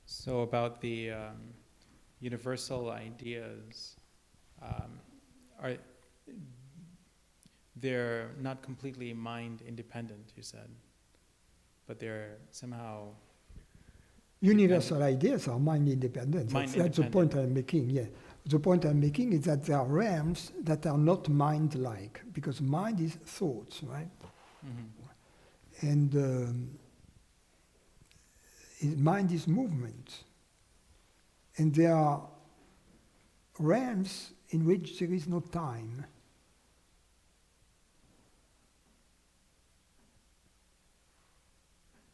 So about the universal ideas, they're not completely mind independent, you said, but they're somehow... Universal ideas are mind independent. That's the point I'm making, yeah. The point I'm making is that there are realms that are not mind-like, because mind is thoughts, right? Mm-hmm. And mind is movement. And there are realms in which there is no time.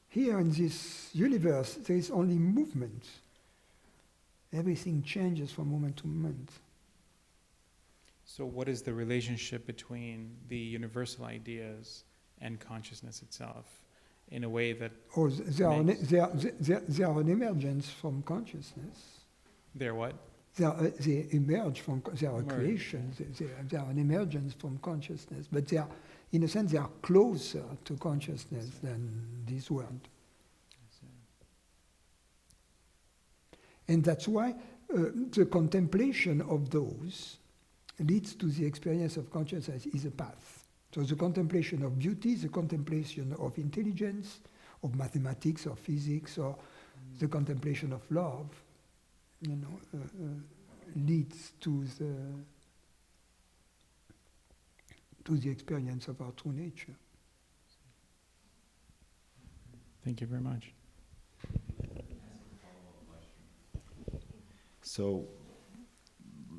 Here in this universe, there is only movement. Everything changes from moment to moment. So what is the relationship between the universal ideas and consciousness itself in a way that... Oh, they are an emergence from consciousness. They're what? They emerge from, they are a creation, they are an emergence from consciousness, but they are, in a sense, they are closer to consciousness than this world. And that's why the contemplation of those leads to the experience of consciousness is a path. So the contemplation of beauty, the contemplation of intelligence, of mathematics or physics, or the contemplation of love, leads to the experience of our true nature. Thank you very much. So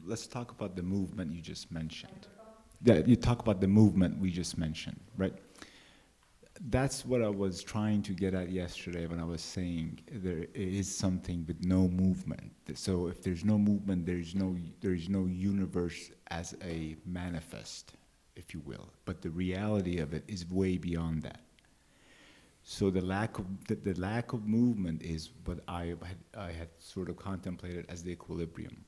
let's talk about the movement you just mentioned. Yeah, you talk about the movement we just mentioned, right? That's what I was trying to get at yesterday when I was saying there is something with no movement. So if there's no movement, there is no universe as a manifest, if you will. But the reality of it is way beyond that. So the lack of movement is what I had sort of contemplated as the equilibrium,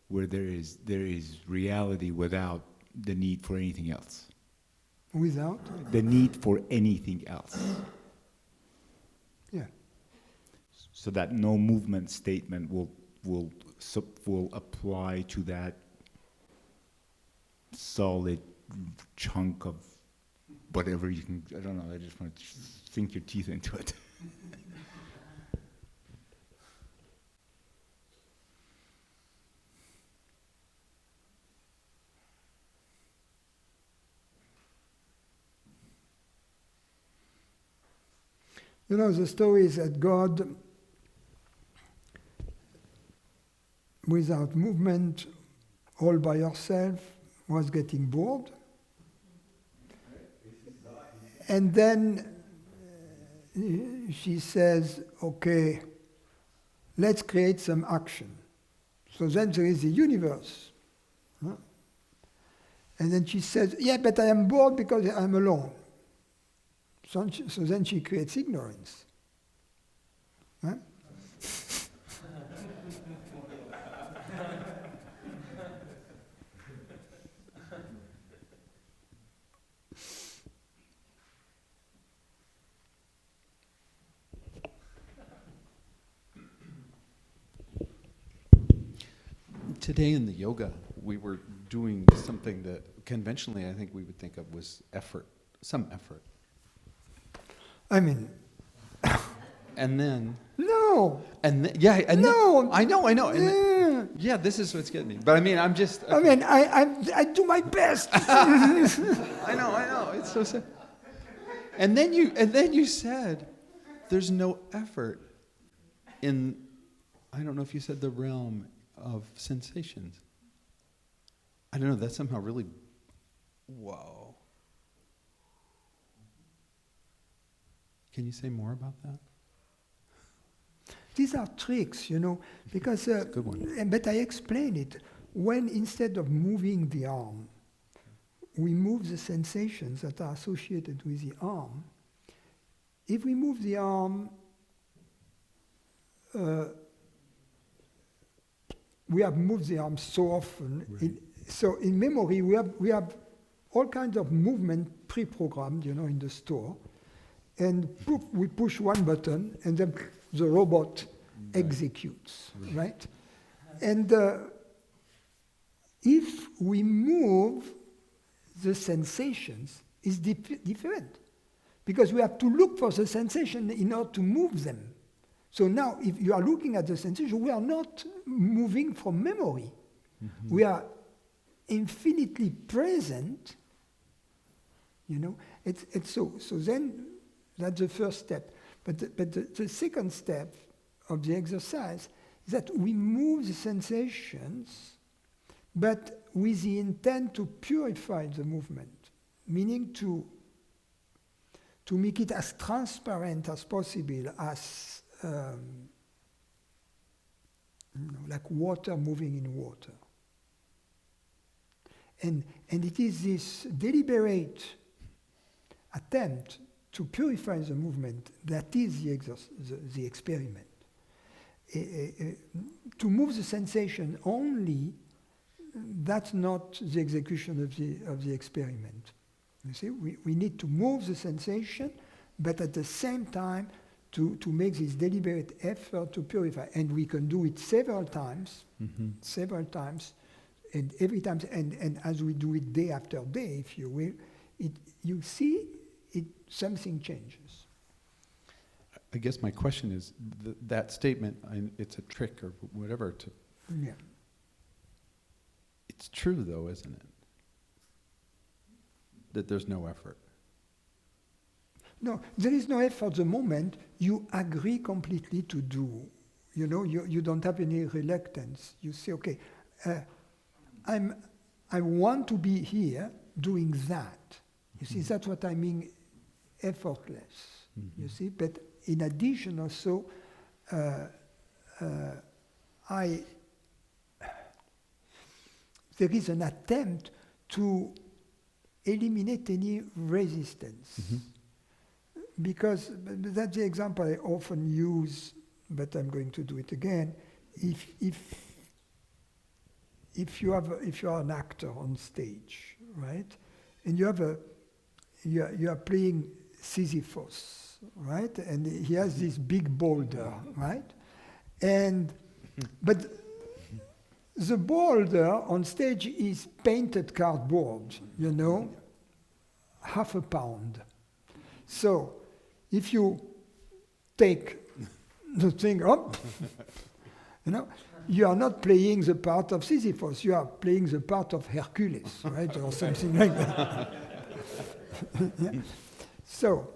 where there is reality without the need for anything else. Without? The need for anything else. Yeah. So that no movement statement will apply to that solid chunk of whatever you can, I don't know, I just want to sink your teeth into it. You know, the story is that God, without movement, all by herself, was getting bored. And then she says, okay, let's create some action. So then there is the universe. Huh? And then she says, yeah, but I am bored because I'm alone. So then she creates ignorance. Huh? Today in the yoga, we were doing something that conventionally I think we would think of was effort, some effort. I mean, And then, no. and yeah, and No. then, I know. And then, Yeah. yeah, this is what's getting me. But I mean, I'm just. I mean, I do my best. I know. It's so sad. And then you said, there's no effort in. I don't know if you said the realm of sensations. I don't know. That's somehow really. Whoa. Can you say more about that? These are tricks, you know, because. Good one. But I explain it. When instead of moving the arm, we move the sensations that are associated with the arm. If we move the arm, we have moved the arm so often. Right. So in memory, we have all kinds of movement pre-programmed, you know, in the store. And poof, we push one button, and then the robot executes, right? And if we move the sensations, it's different. Because we have to look for the sensation in order to move them. So now, if you are looking at the sensation, we are not moving from memory. Mm-hmm. We are infinitely present, you know. It's so then that's the first step. But the second step of the exercise is that we move the sensations, but with the intent to purify the movement, meaning to make it as transparent as possible, as like water moving in water. And it is this deliberate attempt to purify the movement that is the experiment. To move the sensation only, that's not the execution of the experiment. You see, we need to move the sensation, but at the same time to make this deliberate effort to purify. And we can do it several times, and every time, and as we do it day after day, if you will, you see something changes. I guess my question is, that statement, it's a trick or whatever, Yeah. it's true though, isn't it? That there's no effort. No, there is no effort at the moment you agree completely to do. You know, you don't have any reluctance. You say, okay, I want to be here doing that. You see, that's what I mean, effortless. Mm-hmm. You see, but in addition also, there is an attempt to eliminate any resistance. Mm-hmm. Because that's the example I often use, but I'm going to do it again. If you are an actor on stage, right, and you are playing Sisyphus, right, and he has this big boulder, right, but the boulder on stage is painted cardboard, you know, half a pound. So if you take the thing up, you know, you are not playing the part of Sisyphus, you are playing the part of Hercules, right, or something like that. Yeah. So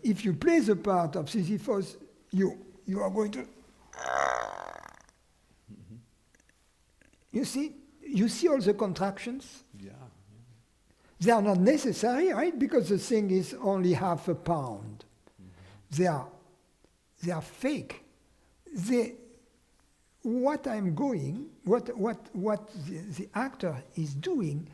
if you play the part of Sisyphus, you are going to... You see all the contractions? Yeah. They are not necessary, right? Because the thing is only half a pound. They are fake. What the actor is doing,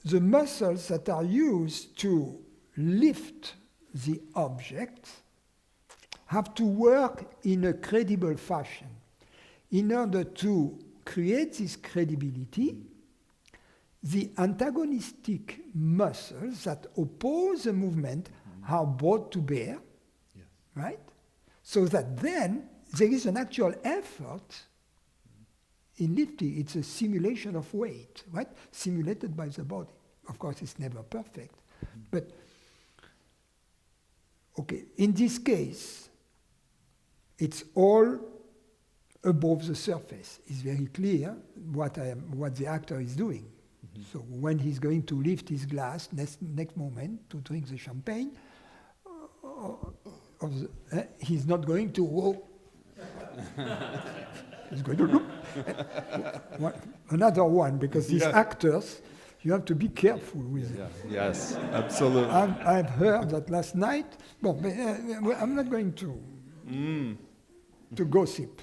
the muscles that are used to lift the object have to work in a credible fashion. In order to create this credibility, the antagonistic muscles that oppose the movement are brought to bear, Yes. right? So that then there is an actual effort in lifting. It's a simulation of weight, right? Simulated by the body. Of course, it's never perfect. But, okay, in this case, it's all above the surface. It's very clear what the actor is doing. So when he's going to lift his glass next moment to drink the champagne, he's not going to whoa. He's going to look. Another one, because these actors, you have to be careful with it. Yes, absolutely. I've heard that last night. Well, I'm not going to gossip.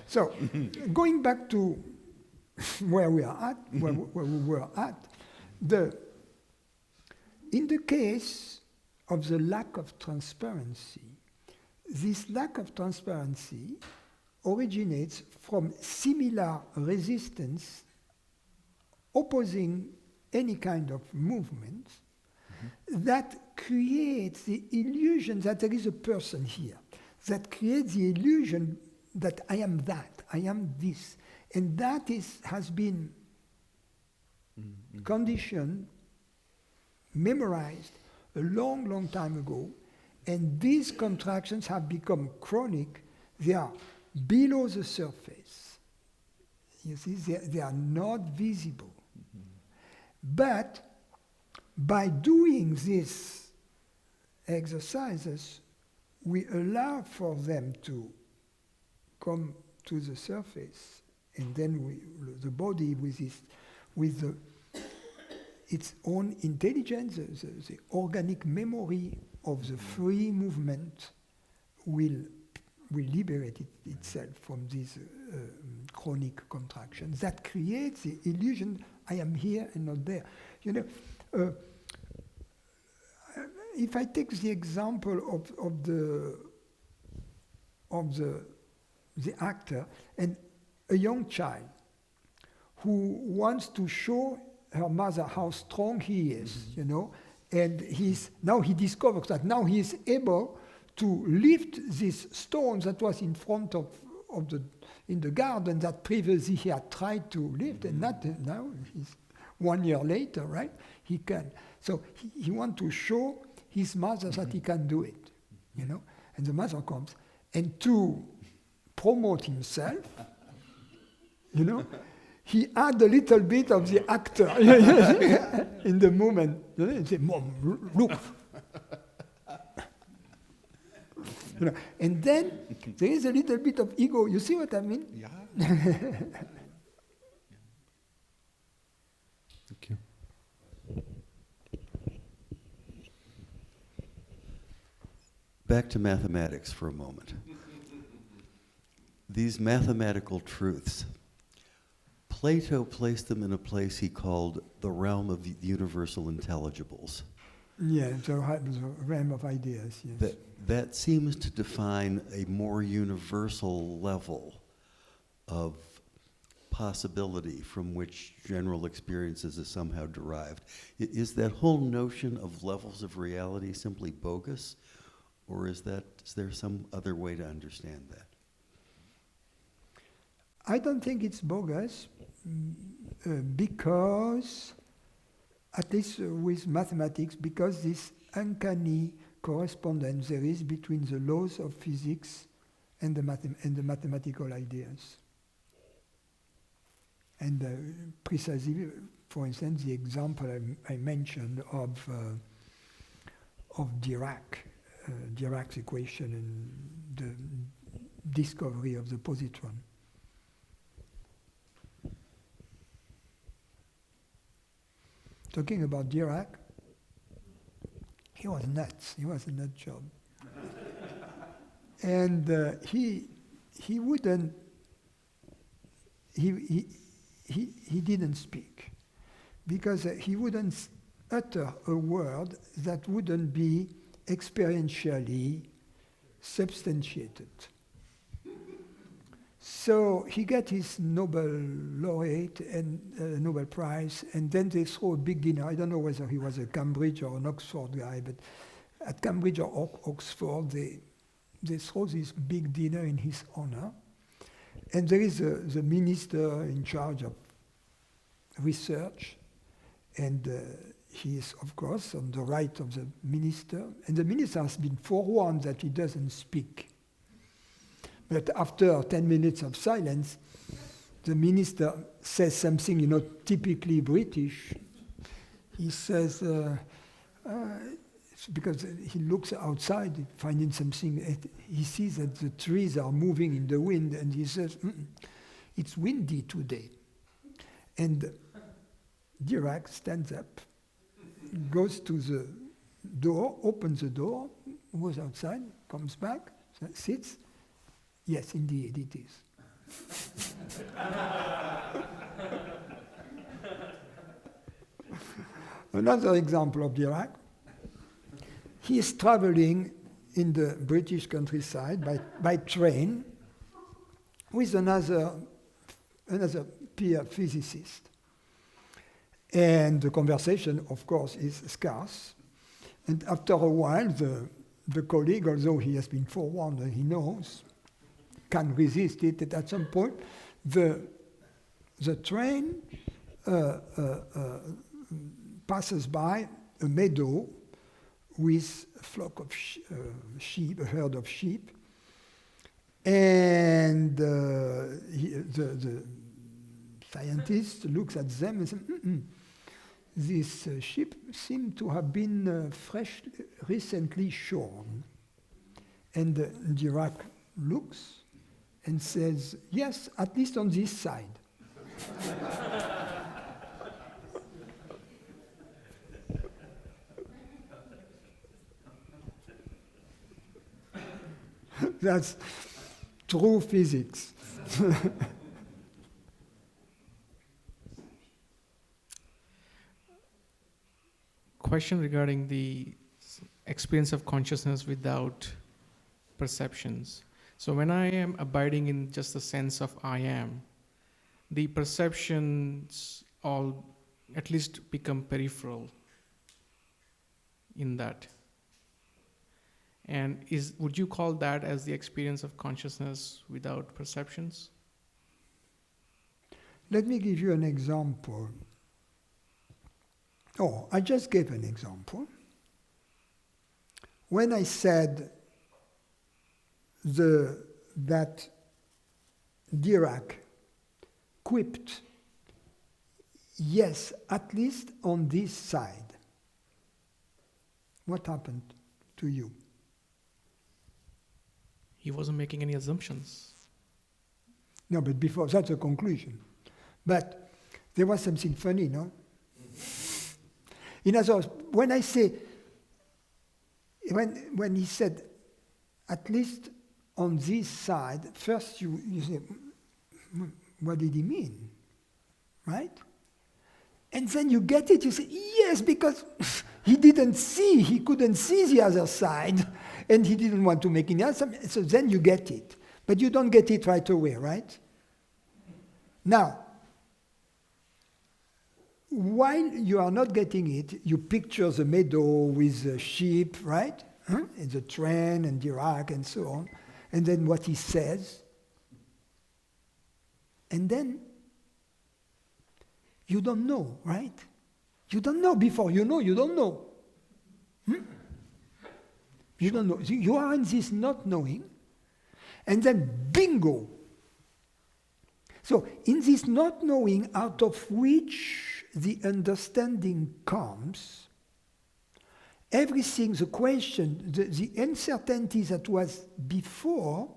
So, going back to where we are at, where we were at, in the case of the lack of transparency, this lack of transparency originates from similar resistance opposing any kind of movement that creates the illusion that there is a person here, that creates the illusion that I am that, I am this. And that has been conditioned, memorized a long, long time ago, and these contractions have become chronic. They are below the surface. You see, they are not visible. But by doing these exercises, we allow for them to come to the surface, and then the body with its own intelligence, the organic memory of the free movement will liberate itself from these chronic contractions that creates the illusion I am here and not there. You know, if I take the example of the actor and a young child who wants to show her mother how strong he is, you know, and now he discovers that now he is able to lift this stone that was in front of in the garden that previously he had tried to lift, and not now. He's 1 year later, right? He can. So he wants to show his mother that he can do it, you know. And the mother comes, and to promote himself, you know, he add a little bit of the actor in the moment. You know, and say, "Mom, look." You know, and then there is a little bit of ego. You see what I mean? Yeah. Thank you. Back to mathematics for a moment. These mathematical truths, Plato placed them in a place he called the realm of the universal intelligibles. Yeah, the realm of ideas, yes. That seems to define a more universal level of possibility from which general experiences is somehow derived. Is that whole notion of levels of reality simply bogus, or is there some other way to understand that? I don't think it's bogus because, at least with mathematics, because this uncanny correspondence there is between the laws of physics and the mathematical ideas. And precisely, for instance, the example I mentioned of Dirac's equation and the discovery of the positron. Talking about Dirac, he was nuts. He was a nut job. And he didn't speak because he wouldn't utter a word that wouldn't be experientially substantiated. So he got his Nobel laureate and Nobel Prize, and then they throw a big dinner. I don't know whether he was a Cambridge or an Oxford guy, but at Cambridge or Oxford, they throw this big dinner in his honor. And there is the minister in charge of research, and he is, of course, on the right of the minister. And the minister has been forewarned that he doesn't speak. But after 10 minutes of silence, the minister says something, typically British. He says, because he looks outside, finding something, he sees that the trees are moving in the wind, and he says, it's windy today. And Dirac stands up, goes to the door, opens the door, goes outside, comes back, sits. Yes, indeed, it is. Another example of Dirac. He is traveling in the British countryside by train with another peer physicist. And the conversation, of course, is scarce. And after a while, the colleague, although he has been forewarned and he knows, can't resist it. And at some point, the train passes by a meadow with a flock of sheep, a herd of sheep, and the scientist looks at them and says, these sheep seem to have been recently shorn. And Dirac looks and says, yes, at least on this side. That's true physics. Question regarding the experience of consciousness without perceptions. So when I am abiding in just the sense of I am, the perceptions all at least become peripheral in that. And would you call that as the experience of consciousness without perceptions? Let me give you an example. Oh, I just gave an example. When I said that Dirac quipped, yes, at least on this side, what happened to you? He wasn't making any assumptions. No, but before, that's a conclusion. But there was something funny, no? In other words, when I say, when he said, at least on this side, first you say, what did he mean? Right? And then you get it, you say, yes, because he couldn't see the other side, and he didn't want to make any answer, so then you get it. But you don't get it right away, right? Now, while you are not getting it, you picture the meadow with the sheep, right? And the train and Dirac and so on. And then what he says. And then you don't know, right? You don't know before you know, you don't know. You don't know. You are in this not knowing. And then bingo. So, in this not knowing out of which the understanding comes, everything, the question, the uncertainty that was before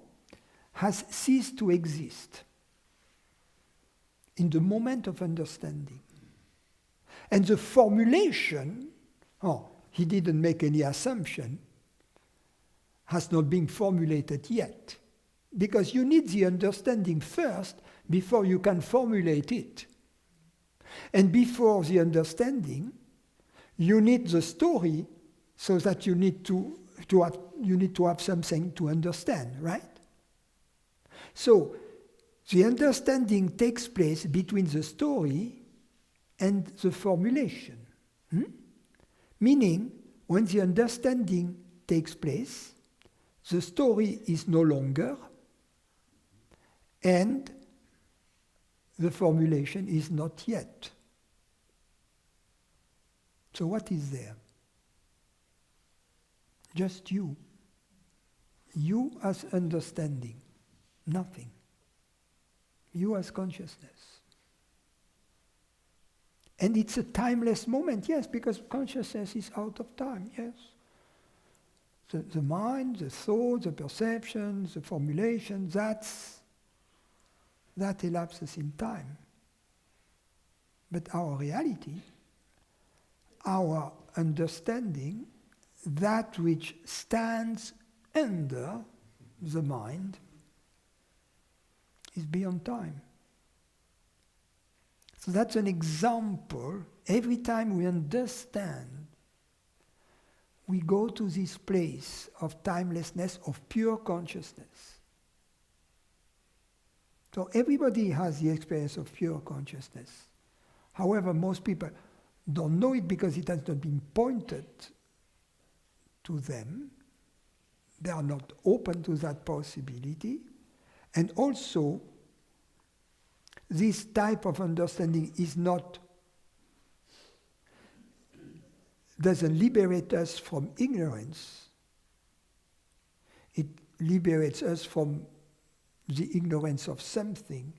has ceased to exist in the moment of understanding. And the formulation, he didn't make any assumption, has not been formulated yet. Because you need the understanding first before you can formulate it. And before the understanding, you need the story, so that you need to have something to understand, right? So the understanding takes place between the story and the formulation. Meaning, when the understanding takes place, the story is no longer, and the formulation is not yet. So what is there? Just you. You as understanding. Nothing. You as consciousness. And it's a timeless moment, yes, because consciousness is out of time, yes. The mind, the thought, the perception, the formulation, that elapses in time. But our reality, our understanding, that which stands under the mind, is beyond time. So that's an example. Every time we understand, we go to this place of timelessness, of pure consciousness. So everybody has the experience of pure consciousness. However, most people don't know it because it has not been pointed to them. They are not open to that possibility. And also, this type of understanding doesn't liberate us from ignorance. It liberates us from the ignorance of something,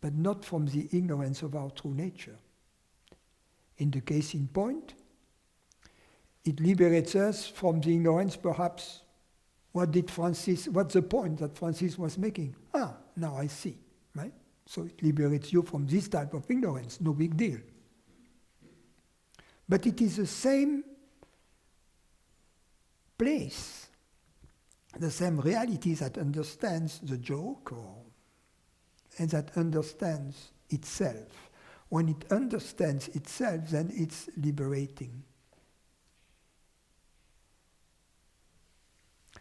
but not from the ignorance of our true nature. In the case in point, it liberates us from the ignorance, perhaps, what's the point that Francis was making? Now I see, right? So it liberates you from this type of ignorance, no big deal. But it is the same place, the same reality that understands the joke and that understands itself. When it understands itself, then it's liberating.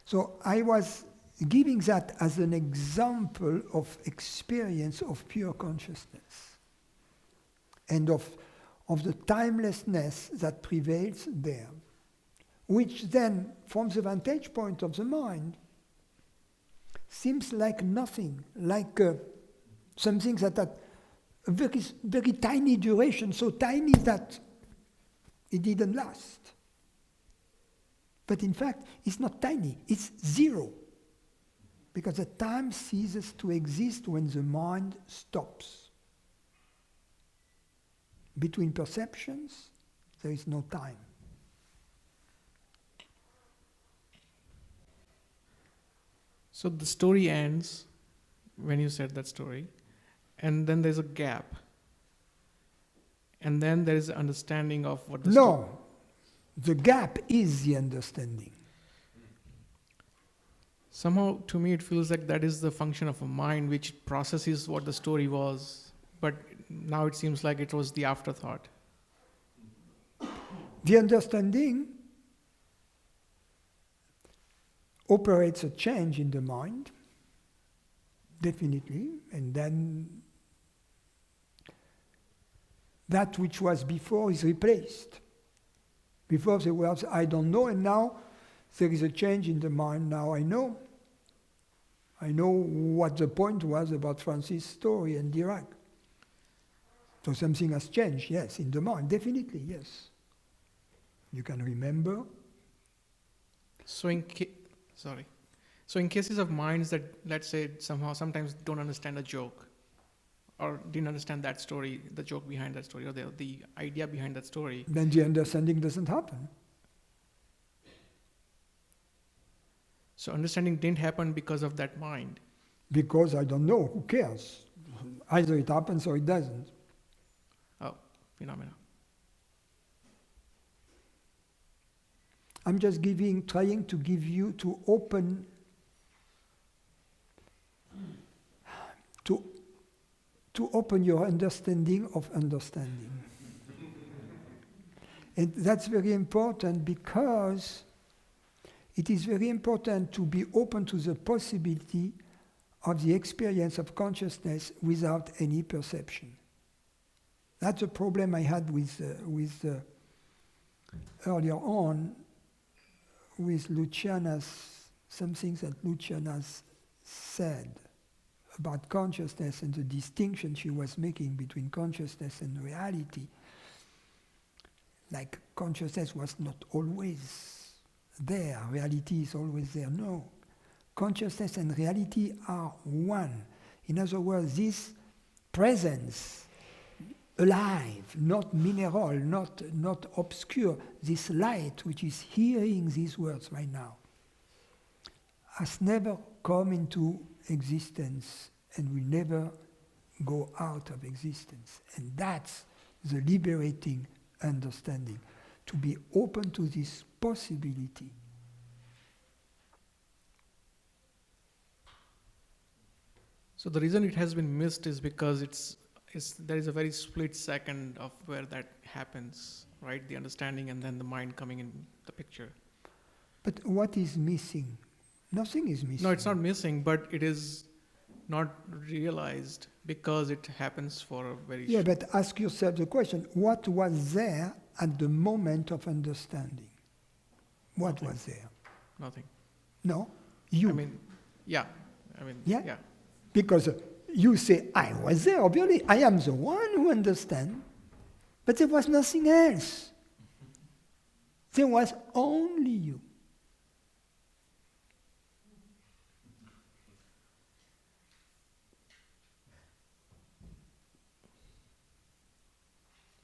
So I was giving that as an example of experience of pure consciousness and of the timelessness that prevails there, which then, from the vantage point of the mind, seems like nothing, like something that had a very, very tiny duration, so tiny that it didn't last. But in fact, it's not tiny, it's zero. Because the time ceases to exist when the mind stops. Between perceptions, there is no time. So the story ends when you said that story, and then there's a gap. And then there is an understanding of what the story... No, the gap is the understanding. Somehow, to me, it feels like that is the function of a mind which processes what the story was, but now it seems like it was the afterthought. The understanding operates a change in the mind, definitely, and then that which was before is replaced. Before there was, I don't know, and now there is a change in the mind. Now I know. I know what the point was about Francis' story and Dirac. So something has changed, yes, in the mind, definitely, yes. You can remember. So in cases of minds that, let's say, sometimes don't understand a joke, or didn't understand that story, the joke behind that story, or the idea behind that story, then the understanding doesn't happen. so understanding didn't happen because of that mind. Because I don't know, who cares? Either it happens or it doesn't. Oh, phenomena. I'm just trying to give you, to open, to open your understanding of understanding. And that's very important because it is very important to be open to the possibility of the experience of consciousness without any perception. That's a problem I had with earlier on with Luciana's, some things that Luciana's said about consciousness and the distinction she was making between consciousness and reality. Like consciousness was not always there, reality is always there. No. Consciousness and reality are one. In other words, this presence, alive, not mineral, not obscure, this light which is hearing these words right now, has never come into existence and will never go out of existence. And that's the liberating understanding, to be open to this possibility. So the reason it has been missed is because there is a very split second of where that happens, right? The understanding and then the mind coming in the picture. But what is missing? Nothing is missing. No, it's not missing, but it is not realized because it happens for a very Yeah, but ask yourself the question, what was there at the moment of understanding? What Nothing. was there? Nothing. No? You. I mean, yeah. Yeah? Because you say, I was there, obviously. I am the one who understands. But there was nothing else. There was only you.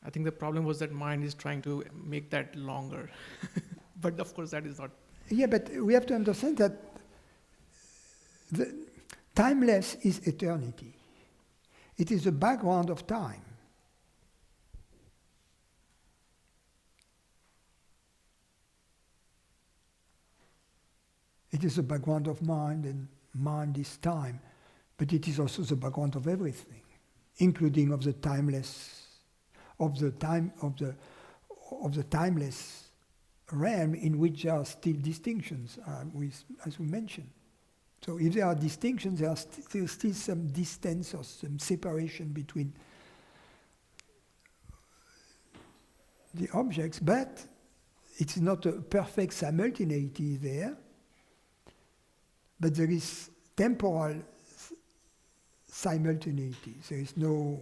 I think the problem was that mind is trying to make that longer. But of course that is not. Yeah, but we have to understand that the timeless is eternity. It is the background of time. It is the background of mind, and mind is time. But it is also the background of everything, including of the timeless, of the timeless realm in which there are still distinctions, as we mentioned. So if there are distinctions, there is still some distance or some separation between the objects, but it's not a perfect simultaneity there, but there is temporal simultaneity. There is no,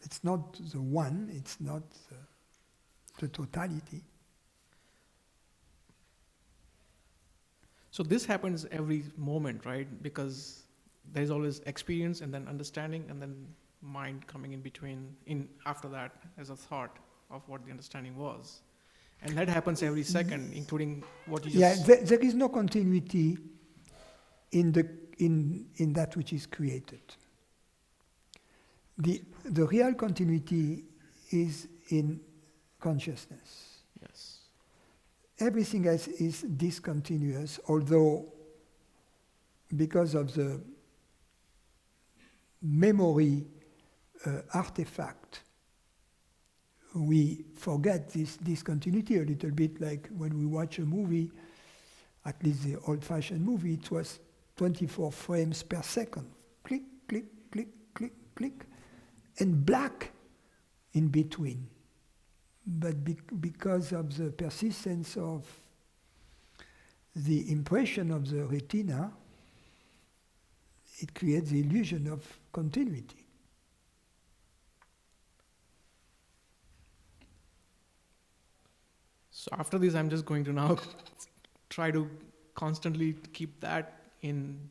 it's not the one, it's not the totality. So this happens every moment, right? Because there's always experience and then understanding and then mind coming in between, after that as a thought of what the understanding was. And that happens every second, including what you just... Yeah, there is no continuity in that which is created. The real continuity is in consciousness. Yes. Everything else is discontinuous, although because of the memory artifact, we forget this discontinuity a little bit, like when we watch a movie, at least the old-fashioned movie, it was 24 frames per second. Click, click, click, click, click, and black in between. But because of the persistence of the impression of the retina, it creates the illusion of continuity. So after this, I'm just going to now try to constantly keep that in,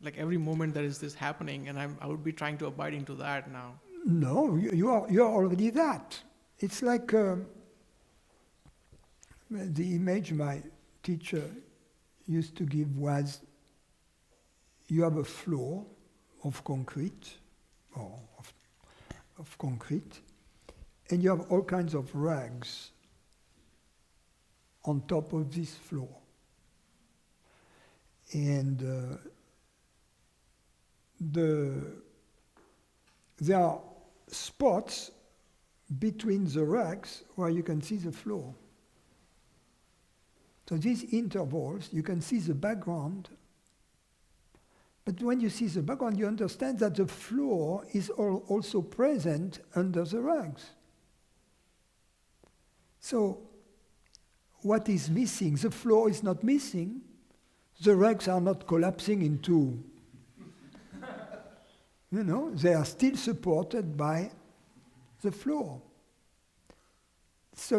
Like every moment there is this happening, and I would be trying to abide into that now. No, you are already that. It's like the image my teacher used to give was, you have a floor of concrete, or of concrete, and you have all kinds of rugs on top of this floor. And there are spots between the rugs where you can see the floor. So these intervals, you can see the background, but when you see the background, you understand that the floor is also present under the rugs. So what is missing? The floor is not missing. The rugs are not collapsing into, they are still supported by the floor. So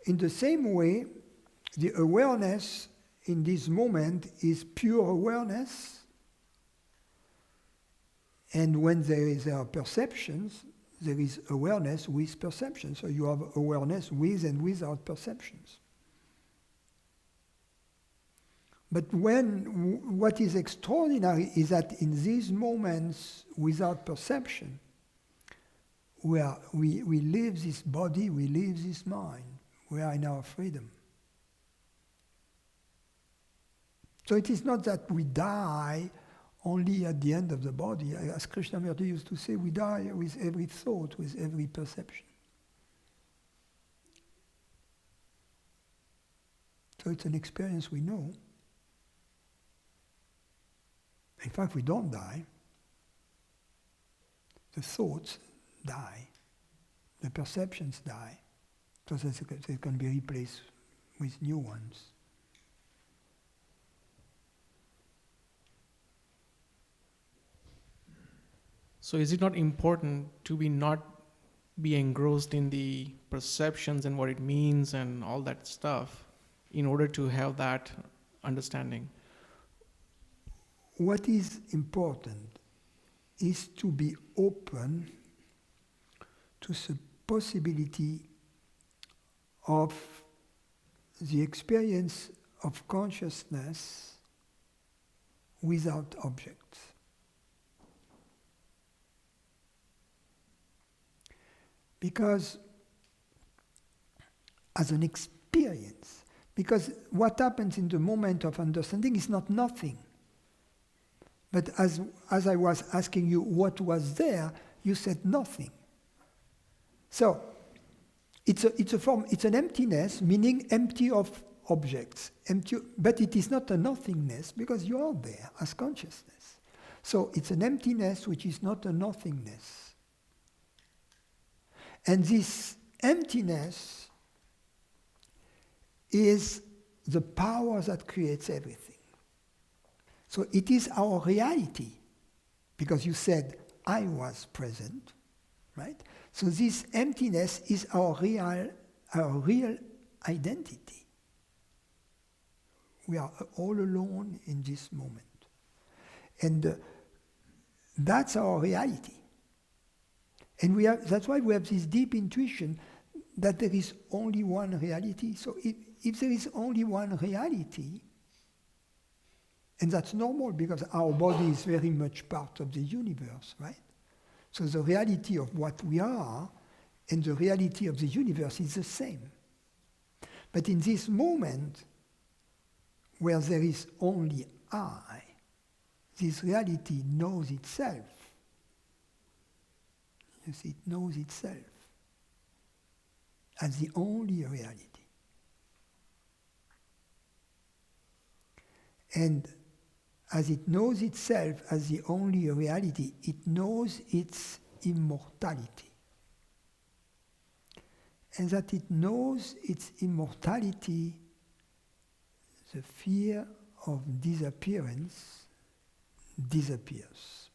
in the same way, the awareness in this moment is pure awareness, and when there are perceptions, there is awareness with perception. So you have awareness with and without perceptions. But what is extraordinary is that in these moments without perception, where we leave this body, we leave this mind, we are in our freedom. So it is not that we die only at the end of the body. As Krishnamurti used to say, we die with every thought, with every perception. So it's an experience we know. In fact, we don't die. The thoughts die. The perceptions die. So they can be replaced with new ones. So is it not important to not be engrossed in the perceptions and what it means and all that stuff in order to have that understanding? What is important is to be open to the possibility of the experience of consciousness without objects. Because as an experience, because what happens in the moment of understanding is not nothing. But as I was asking you what was there, you said nothing. So it's a form, it's an emptiness, meaning empty of objects, empty, but it is not a nothingness because you are there as consciousness. So it's an emptiness which is not a nothingness. And this emptiness is the power that creates everything. So it is our reality, because you said, I was present, right? So this emptiness is our real identity. We are all alone in this moment. And that's our reality. And that's why we have this deep intuition that there is only one reality. So if there is only one reality, and that's normal because our body is very much part of the universe, right? So the reality of what we are and the reality of the universe is the same. But in this moment, where there is only I, this reality knows itself. You see, it knows itself as the only reality. And as it knows itself as the only reality, it knows its immortality. And that it knows its immortality, the fear of disappearance disappears.